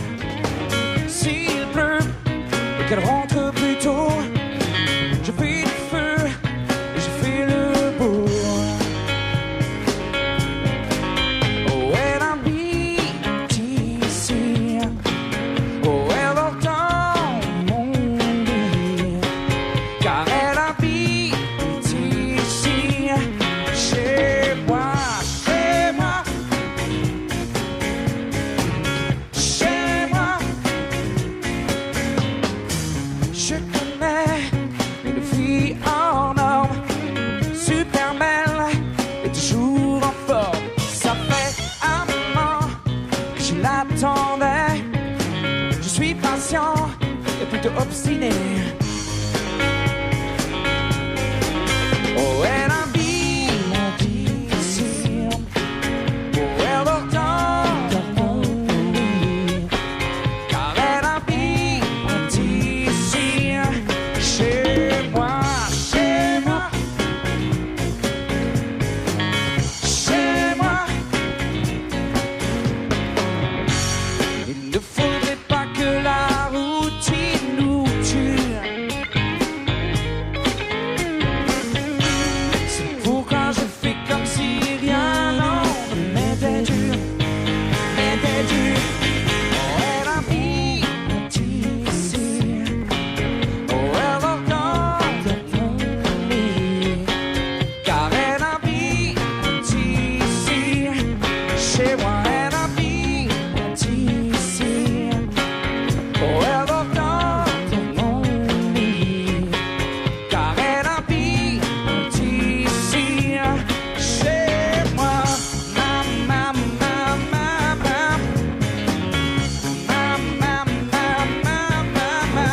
S'il pleut et qu'elle rentre plus tôt, je fais le feu et je fais le beau. Oh, elle habite ici. Oh, elle dort dans mon lit. Car elle habite ici. Chez moi, chez moi. Chez moi. Je connais une fille en or, super belle et toujours en forme. Ça fait un moment que je l'attendais. Je suis patient et plutôt obstiné. Oh, elle habite ici. Oh, elle dort dans mon lit. Car elle habite ici. Chez moi, chez moi. Chez moi. Il ne faudrait pas que la routine nous tue. C'est pourquoi je fais comme si rien ne m'était dû. M'était dû. Oh, elle habite ici. Oh, elle dort dans mon lit. Car elle habite ici. Chez moi, elle habite ici. Oh, elle dort dans mon lit. Car elle habite ici. Chez moi. Ma, ma, ma, ma, ma. Ma, ma, ma, ma, ma, ma.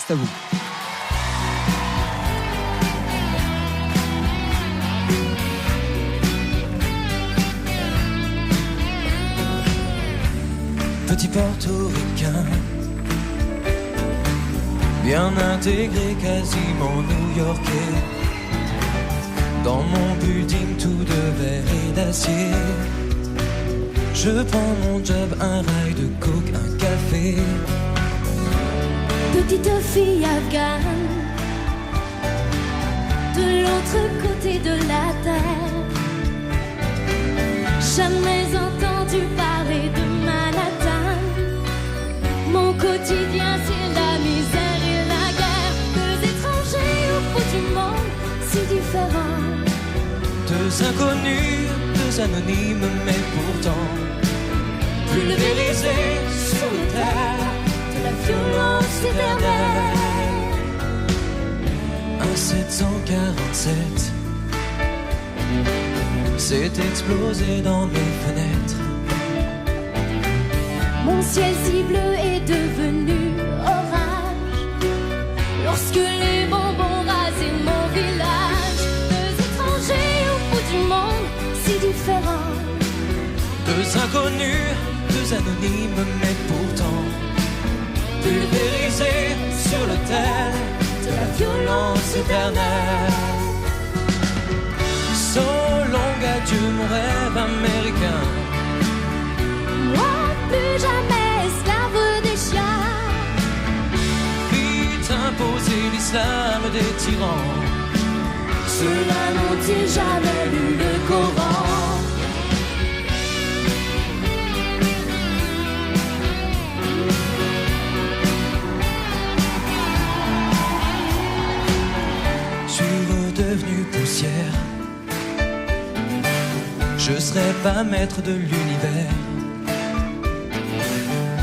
C'est à vous. Petit portoricain, bien intégré, quasiment new-yorkais. Dans mon building tout de verre et d'acier. Je prends mon job, un rail de coke, un café. Petite fille afghane, de l'autre côté de la terre. Jamais entendu parler de Manhattan. Mon quotidien c'est la misère et la guerre. Deux étrangers au bout du monde, si différents. Deux inconnus, deux anonymes, mais pourtant pulvérisés sur le terre. La violence éternelle. Un 747 s'est explosé dans mes fenêtres. Mon ciel si bleu est devenu orage lorsque les bonbons rasaient mon village. Deux étrangers au bout du monde, si différents. Deux inconnus, deux anonymes, mais pourtant pulvérisés sur le terre de la violence éternelle. So long adieu mon rêve américain. Moi plus jamais esclave des chiens. Vite imposer l'islam des tyrans. Ceux-là n'ont-ils jamais lu le Coran? Redevenu poussière, je serais pas maître de l'univers.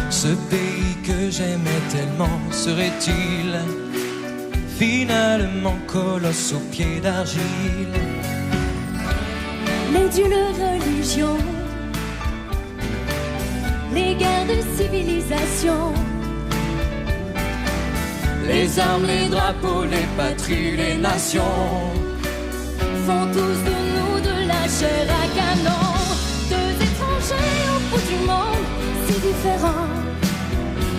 Ce pays que j'aimais tellement serait-il finalement colosse aux pieds d'argile. Les dieux, les religions, les guerres de civilisation, Les armes, les drapeaux, les patries, les nations font tous de nous de la chair à canon. Deux étrangers au bout du monde, si différents.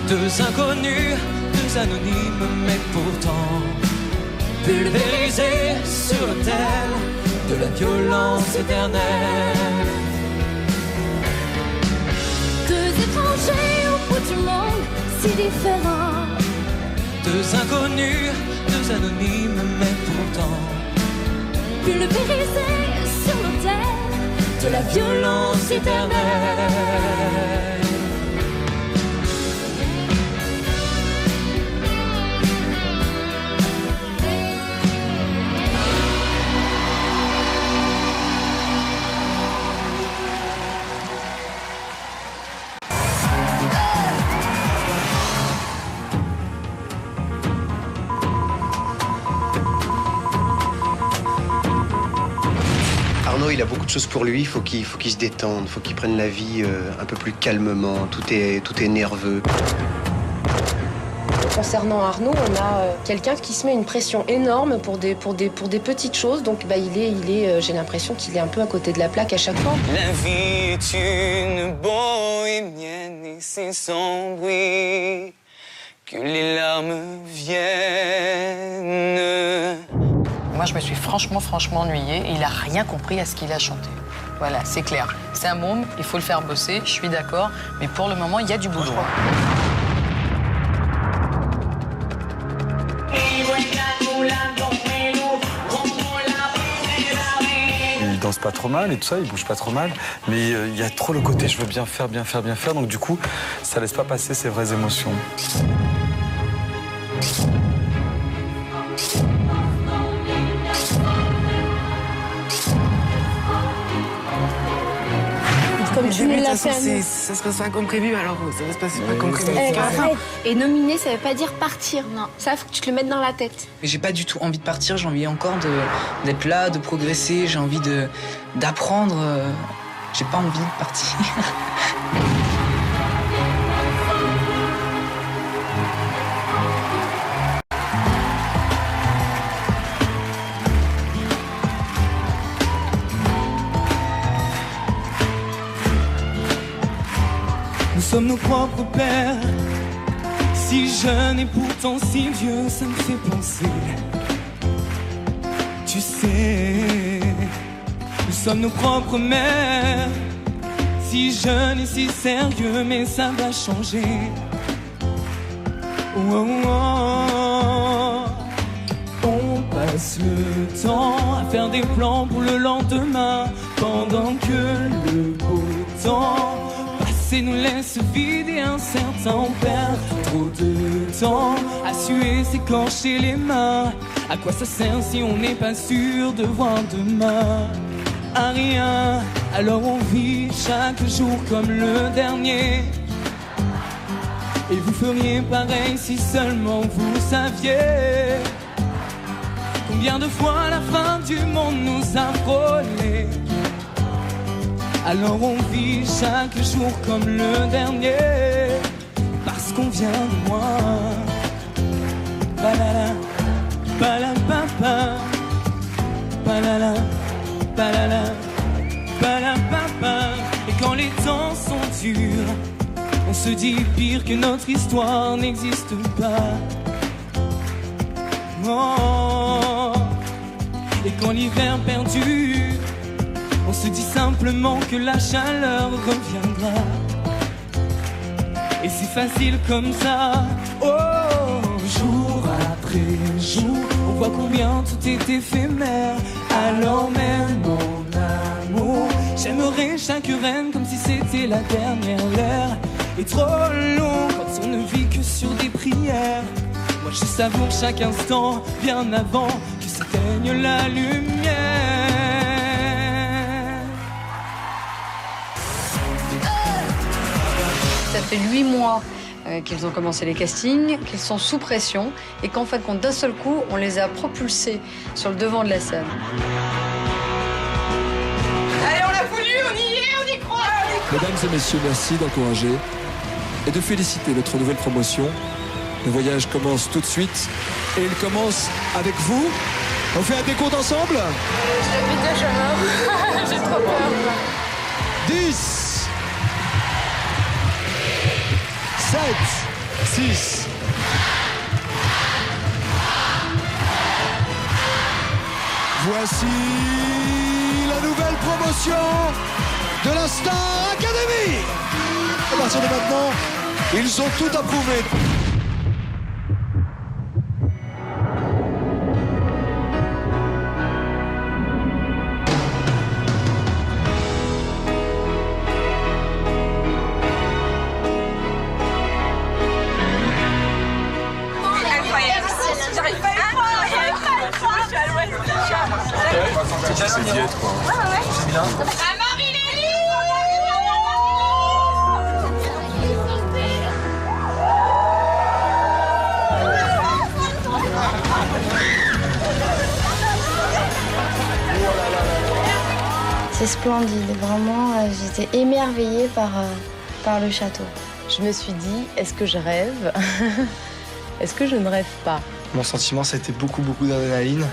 Deux inconnus, deux anonymes, mais pourtant pulvérisés sur l'autel de la violence éternelle. Deux étrangers au bout du monde, si différents. Deux inconnus, deux anonymes, mais pourtant pulvérisés sur l'autel de la violence éternelle. Arnaud, il a beaucoup de choses pour lui, il faut qu'il se détende, il faut qu'il prenne la vie un peu plus calmement, tout est nerveux. Concernant Arnaud, on a quelqu'un qui se met une pression énorme pour des petites choses, donc j'ai l'impression qu'il est un peu à côté de la plaque à chaque fois. La vie est une bohémienne et c'est sans bruit que les larmes viennent. Moi, je me suis franchement ennuyée. Il a rien compris à ce qu'il a chanté. Voilà, c'est clair. C'est un môme, il faut le faire bosser, je suis d'accord. Mais pour le moment, il y a du boulot. Il danse pas trop mal et tout ça, il bouge pas trop mal. Mais il y a trop le côté je veux bien faire. Donc du coup, ça laisse pas passer ses vraies émotions. Comme tu me l'as fait à nous. Ça se passe pas comme prévu, alors ça va se passer pas comme prévu. Arrête. Et nominer, ça veut pas dire partir. Non. Ça, faut que tu te le mettes dans la tête. J'ai pas du tout envie de partir, j'ai envie encore d'être là, de progresser, j'ai envie d'apprendre. J'ai pas envie de partir. Nous sommes nos propres pères, si jeunes et pourtant si vieux, ça me fait penser. Tu sais, nous sommes nos propres mères, si jeunes et si sérieux, mais ça va changer. Oh, oh, oh. On passe le temps à faire des plans pour le lendemain, pendant que le beau temps nous laisse vider un certain, on perd trop de temps à suer, s'écorcher les mains. À quoi ça sert si on n'est pas sûr de voir demain? À rien, alors on vit chaque jour comme le dernier. Et vous feriez pareil si seulement vous saviez combien de fois la fin du monde nous a frôlés. Alors on vit chaque jour comme le dernier, parce qu'on vient de loin. Balala, balapapa, balala, balala, balapapa. Et quand les temps sont durs, on se dit pire que notre histoire n'existe pas. Oh. Et quand l'hiver perdure, on se dit simplement que la chaleur reviendra. Et c'est facile comme ça, oh, jour après jour, on voit combien tout est éphémère. Alors même mon amour, j'aimerais chaque reine comme si c'était la dernière. L'heure est trop long quand on ne vit que sur des prières. Moi je savoure chaque instant bien avant que s'éteigne la lumière. Ça fait 8 mois qu'ils ont commencé les castings, qu'ils sont sous pression et qu'en fin de compte, d'un seul coup, on les a propulsés sur le devant de la scène. Allez, on l'a voulu, on y est, on y croit. Mesdames et messieurs, merci d'encourager et de féliciter notre nouvelle promotion. Le voyage commence tout de suite et il commence avec vous. On fait un décompte ensemble. J'ai trop peur. 10, 7, 6. Voici la nouvelle promotion de la Star Academy. À partir de maintenant, ils ont tout approuvé. C'est diète, quoi. C'est bien. C'est splendide, vraiment, j'étais émerveillée par le château. Je me suis dit, est-ce que je rêve? Est-ce que je ne rêve pas? Mon sentiment, ça a été beaucoup d'adrénaline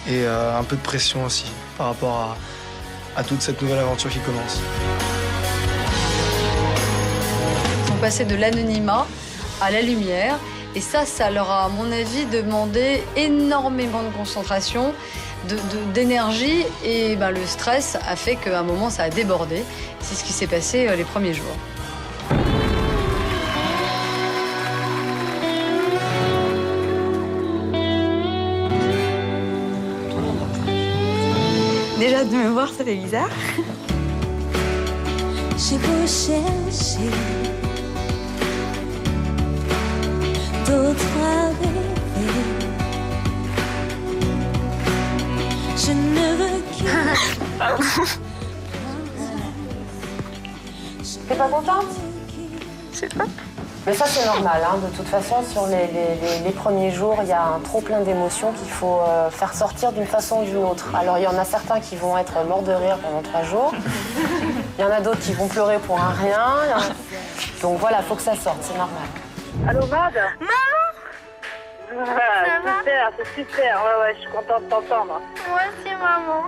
et un peu de pression aussi par rapport à toute cette nouvelle aventure qui commence. Ils sont passés de l'anonymat à la lumière et ça leur a, à mon avis, demandé énormément de concentration, d'énergie et le stress a fait qu'à un moment, ça a débordé. C'est ce qui s'est passé les premiers jours. Déjà de me voir, ça fait bizarre. J'ai beau chercher d'autres à rêver, je ne veux que... T'es pas contente? C'est pas. Mais ça, c'est normal. Hein. De toute façon, sur les premiers jours, il y a un trop-plein d'émotions qu'il faut faire sortir d'une façon ou d'une autre. Alors, il y en a certains qui vont être morts de rire pendant 3 jours. Il y en a d'autres qui vont pleurer pour un rien. Donc voilà, il faut que ça sorte, c'est normal. Allô, Mad? Maman! Super, c'est super. Ouais, je suis contente de t'entendre. Moi aussi, maman.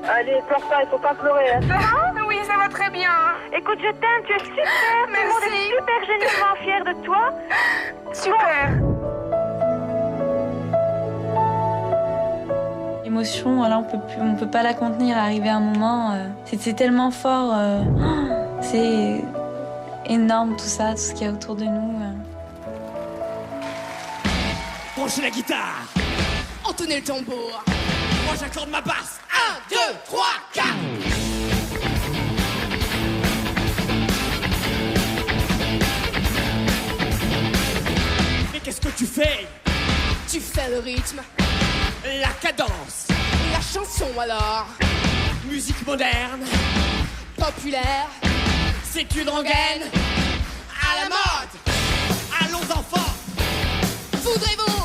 Allez, pleure pas, il faut pas pleurer. Hein. Maman? Oui, ça va très bien. Écoute, je t'aime, tu es super. Merci. Tout le monde est super généralement fier de toi. Super. L'émotion, voilà, on peut pas la contenir. Arrivé à un moment, c'est tellement fort. C'est énorme tout ça, tout ce qu'il y a autour de nous. Branchez la guitare, entonnez le tambour. Moi j'accorde ma basse. 1, 2, 3, 4. Mais qu'est-ce que tu fais? Tu fais le rythme, la cadence, la chanson alors. Musique moderne, populaire, c'est une rengaine à la mode. Allons enfants, voudrez-vous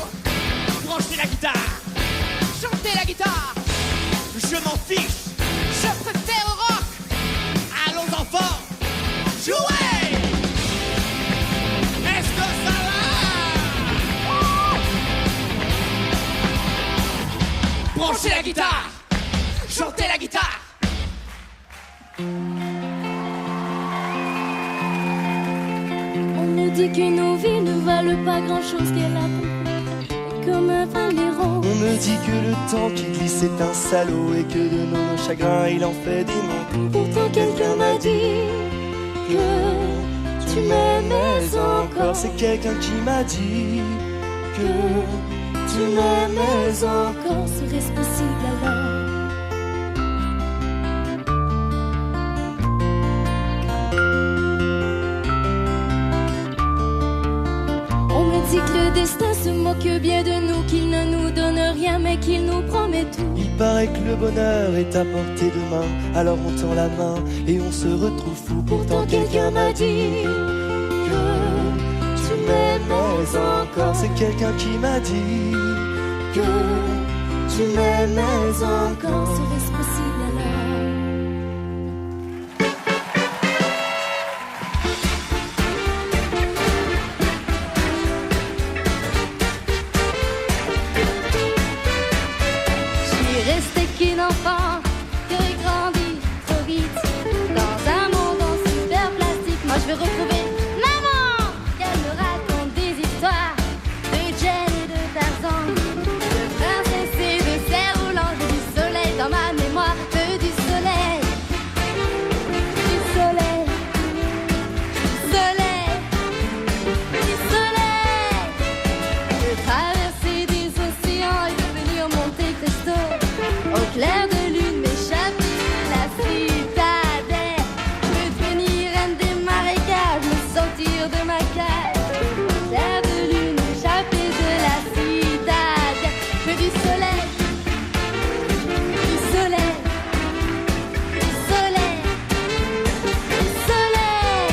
brancher la guitare, chanter la guitare? Je m'en fiche, je préfère au rock. Allons enfants, jouez. Est-ce que ça va? Branchez la guitare, chantez la guitare. On nous dit que nos vies ne valent pas grand-chose, qu'elle a comme un valéron. On me dit que le temps qui glisse est un salaud et que de nos chagrins il en fait des mots. Pourtant quelqu'un m'a dit que tu m'aimais encore. C'est quelqu'un qui m'a dit que tu m'aimais encore. Serait-ce possible alors? On me dit que le destin se moque bien de nous, qu'il ne nous donne rien mais qu'il nous promet tout. Il paraît que le bonheur est à portée de main, alors on tend la main et on se retrouve fou. Pourtant quelqu'un m'a dit que m'aimais encore. C'est quelqu'un qui m'a dit que tu m'aimais encore. Serait-ce possible alors? Je suis restée qu'une enfant qui aurait grandi trop vite dans un monde en super plastique. Moi je veux retrouver maman, qu'elle me raconte des histoires de Jen et de Tarzan, de princesse et de cerf-volant. J'ai du soleil dans ma mémoire, du soleil, du soleil, du soleil, du soleil. De traverser des océans et devenir Monte Cristo, au clair de lune m'échapper de la citadelle. Je veux devenir reine des marécages, me sortir de ma cage. Au clair de lune m'échapper de la citadelle. Je veux du soleil, du soleil, du soleil, du soleil.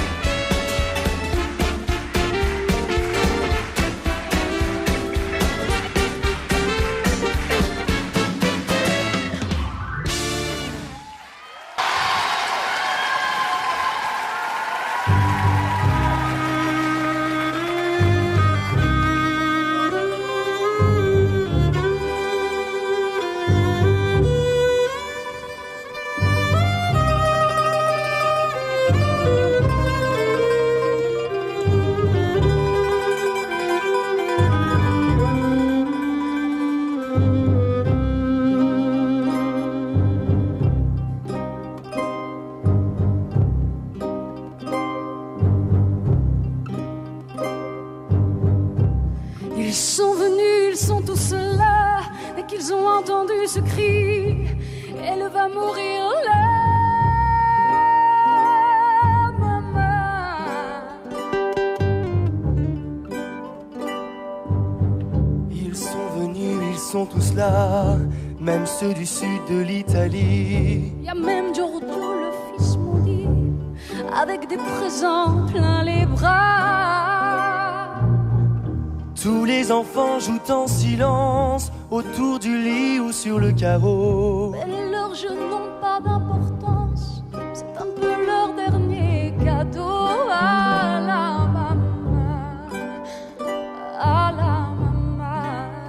Ils sont venus, ils sont tous là. Dès qu'ils ont entendu ce cri, elle va mourir là, maman. Ils sont venus, ils sont tous là, même ceux du sud de l'Italie. Y a même Giorgio, le fils maudit, avec des présents plein les bras. Tous les enfants jouent en silence autour du lit ou sur le carreau. Mais leurs jeux n'ont pas d'importance, c'est un peu leur dernier cadeau. À la maman, à la maman.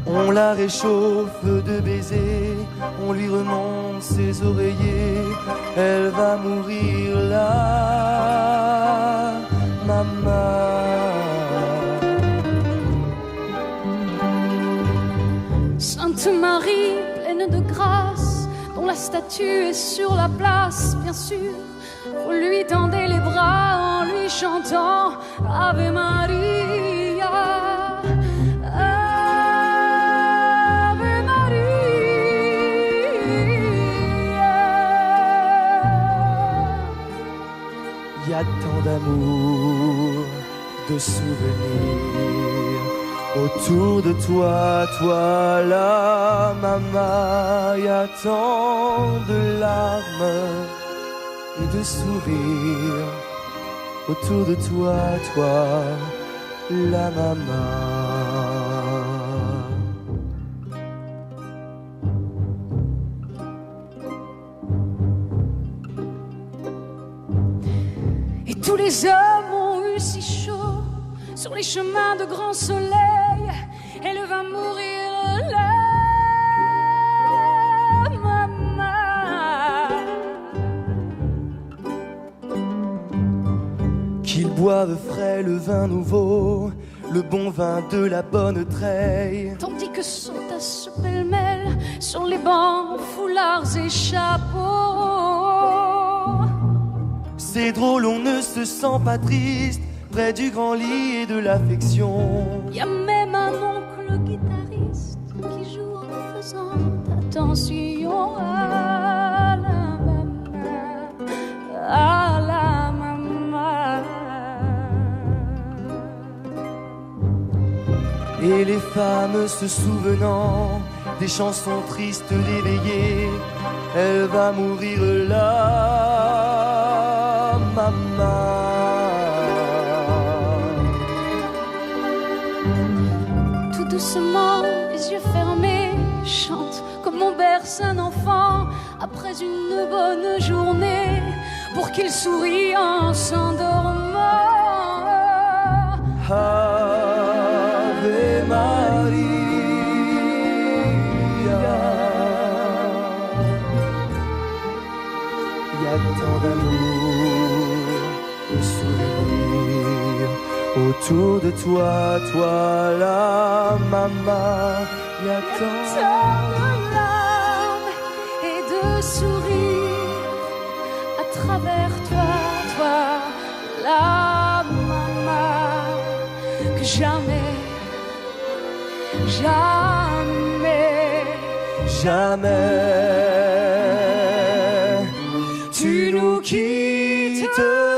On la réchauffe de baisers, on lui remonte ses oreillers. Elle va mourir là, maman. Sainte Marie, pleine de grâce, dont la statue est sur la place, bien sûr. Vous lui tendez les bras en lui chantant Ave Maria. Ave Maria. Y a tant d'amour, de souvenirs autour de toi, toi là, maman. Y a tant de larmes et de sourires autour de toi, toi, la maman. Et tous les hommes ont eu si chaud sur les chemins de grand soleil. Elle va mourir là, maman. Qu'ils boivent frais le vin nouveau, le bon vin de la bonne treille. Tandis que s'entassent pêle-mêle sur les bancs, foulards et chapeaux. C'est drôle, on ne se sent pas triste près du grand lit et de l'affection. Y a même un oncle guitariste qui joue en faisant attention à la maman, à la maman. Et les femmes se souvenant des chansons tristes d'éveillées, elle va mourir là. Tout doucement, les yeux fermés, chante comme on berce un enfant après une bonne journée pour qu'il sourie en s'endormant. Ave Maria. Il y a tant d'amour, de sourires autour de toi, toi la maman. Il y a tant de larmes et de sourires à travers toi, toi la maman. Que jamais, jamais, jamais tu nous quitteras.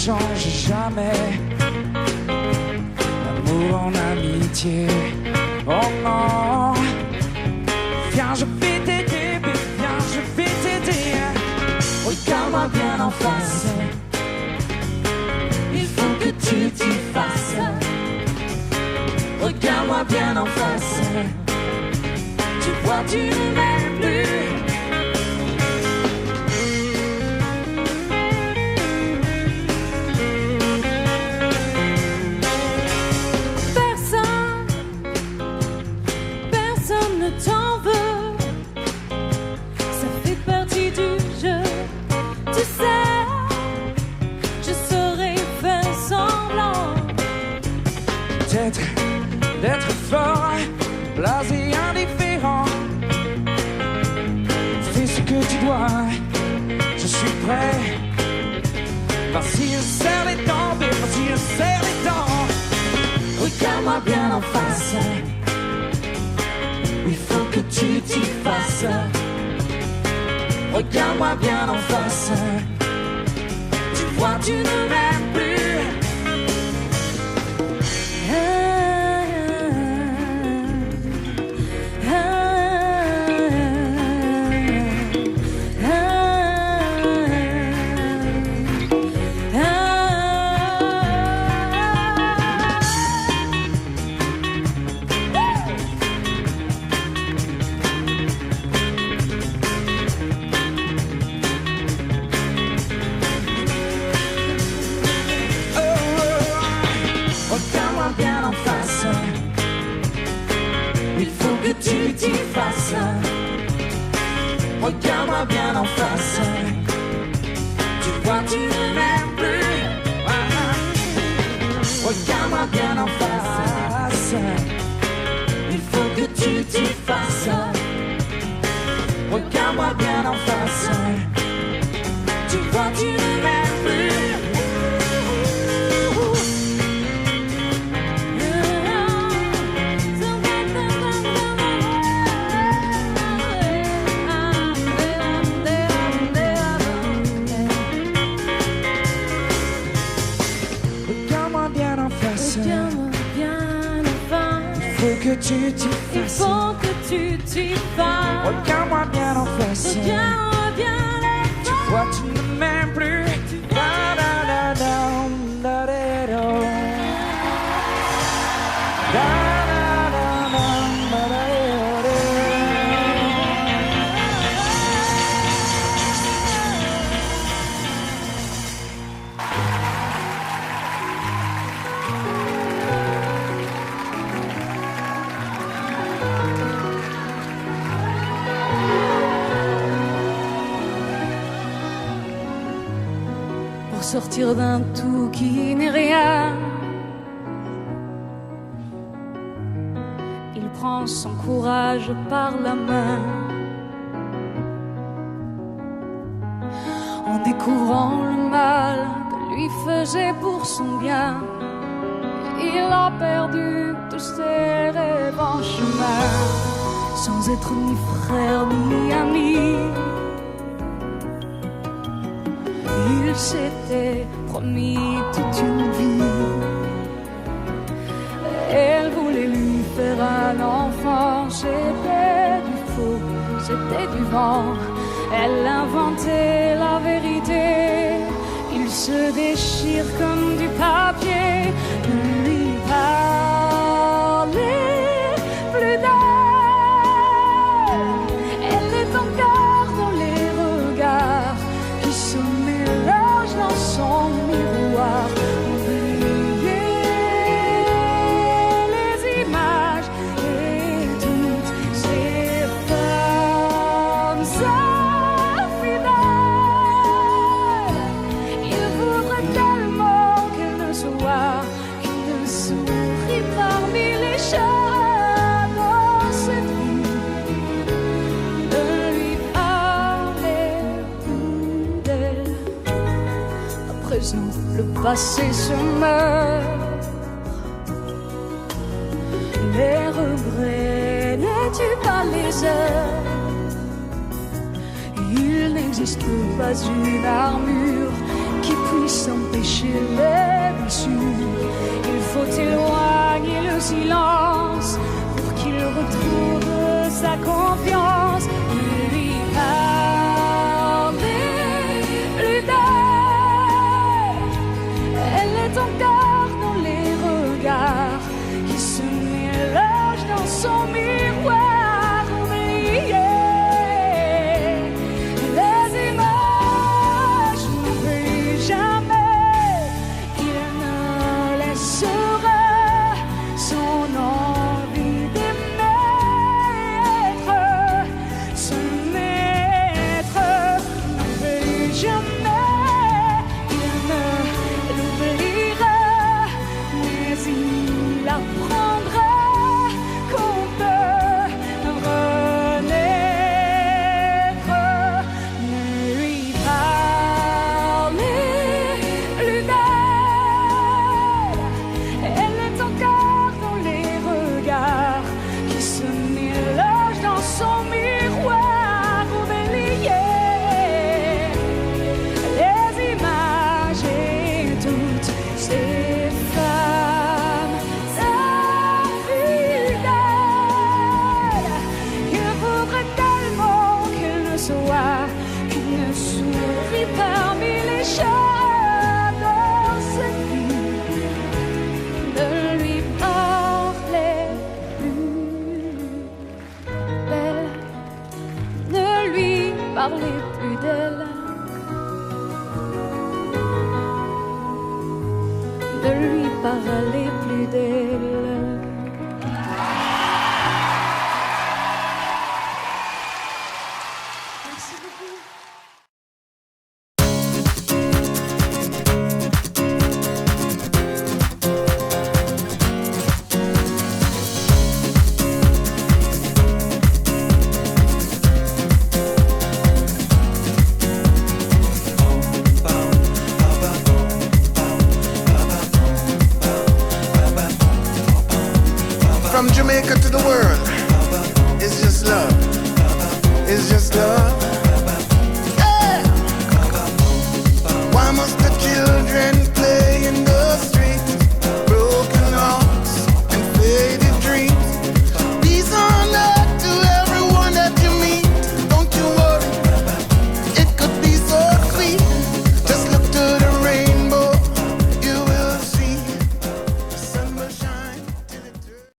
Change jamais l'amour en amitié. Oh non, viens, je vais t'aider, viens, je vais t'aider. Regarde-moi bien en face, il faut que tu t'y fasses. Regarde-moi bien en face, tu vois, tu ne m'aimes plus. D'être fort, blasé, indifférent. Fais ce que tu dois, je suis prêt. Vas-y, serre les dents, vas-y, serre les dents. Regarde-moi bien en face, il faut que tu t'y fasses. Regarde-moi bien en face, tu vois, tu ne m'aimes plus. Tu t'y fasses. Regarde-moi bien en face, tu vois, tu ne m'aimes plus. Regarde-moi bien en face, il faut que tu t'y fasses. Regarde-moi bien en face, tu vois, tu ne m'aimes plus. Que tu t'y fasses. Il faut que tu t'y fasses. Regarde-moi bien en face. Regarde-moi bien en face. Tu vois, tu ne m'aimes plus. Da, da, da, da, da, da, da. Da, da, da, da, da, da, sortir d'un tout qui n'est rien. Il prend son courage par la main. En découvrant le mal que lui faisait pour son bien, il a perdu tous ses rêves en chemin, sans être ni frère ni ami. Il s'était promis toute une vie. Elle voulait lui faire un enfant. C'était du faux, c'était du vent. Elle inventait la vérité. Il se déchire comme du papier. Ne lui parlez plus d'elle. Elle est encore dans les regards qui se mélangent dans son miroir. Oubliez les images et toutes ces femmes infidèles. Il voudrait tellement qu'elle ne soit qu'une souris parmi les chats dans cette vie. Ne lui parlez plus d'elle. À présent, le passé se meurt. Les regrets ne tuent pas les heures. Il n'existe pas une armure qui puisse empêcher les blessures. Il faut éloigner le silence pour qu'il retrouve sa confiance. Ne lui parlez plus d'elle. Elle est encore dans les regards qui se mélangent dans son miroir. Oubliez les images, n'oublie jamais. Il ne laissera son envie d'aimer se mettre. N'oublie jamais. Il ne l'oubliera, mais il apprendra qu'on peut renaître. Ne lui parlez plus d'elle. Elle est encore dans les regards qui se mélangent dans son miroir. Oubliez les images et toutes ces femmes infidèles. Il voudrait tellement qu'elle ne soit qu'une souris parmi les chats dans cette vie. Ne lui parlez plus d'elle. Ne lui parlez plus d'elle. Ne lui parlez plus d'elle.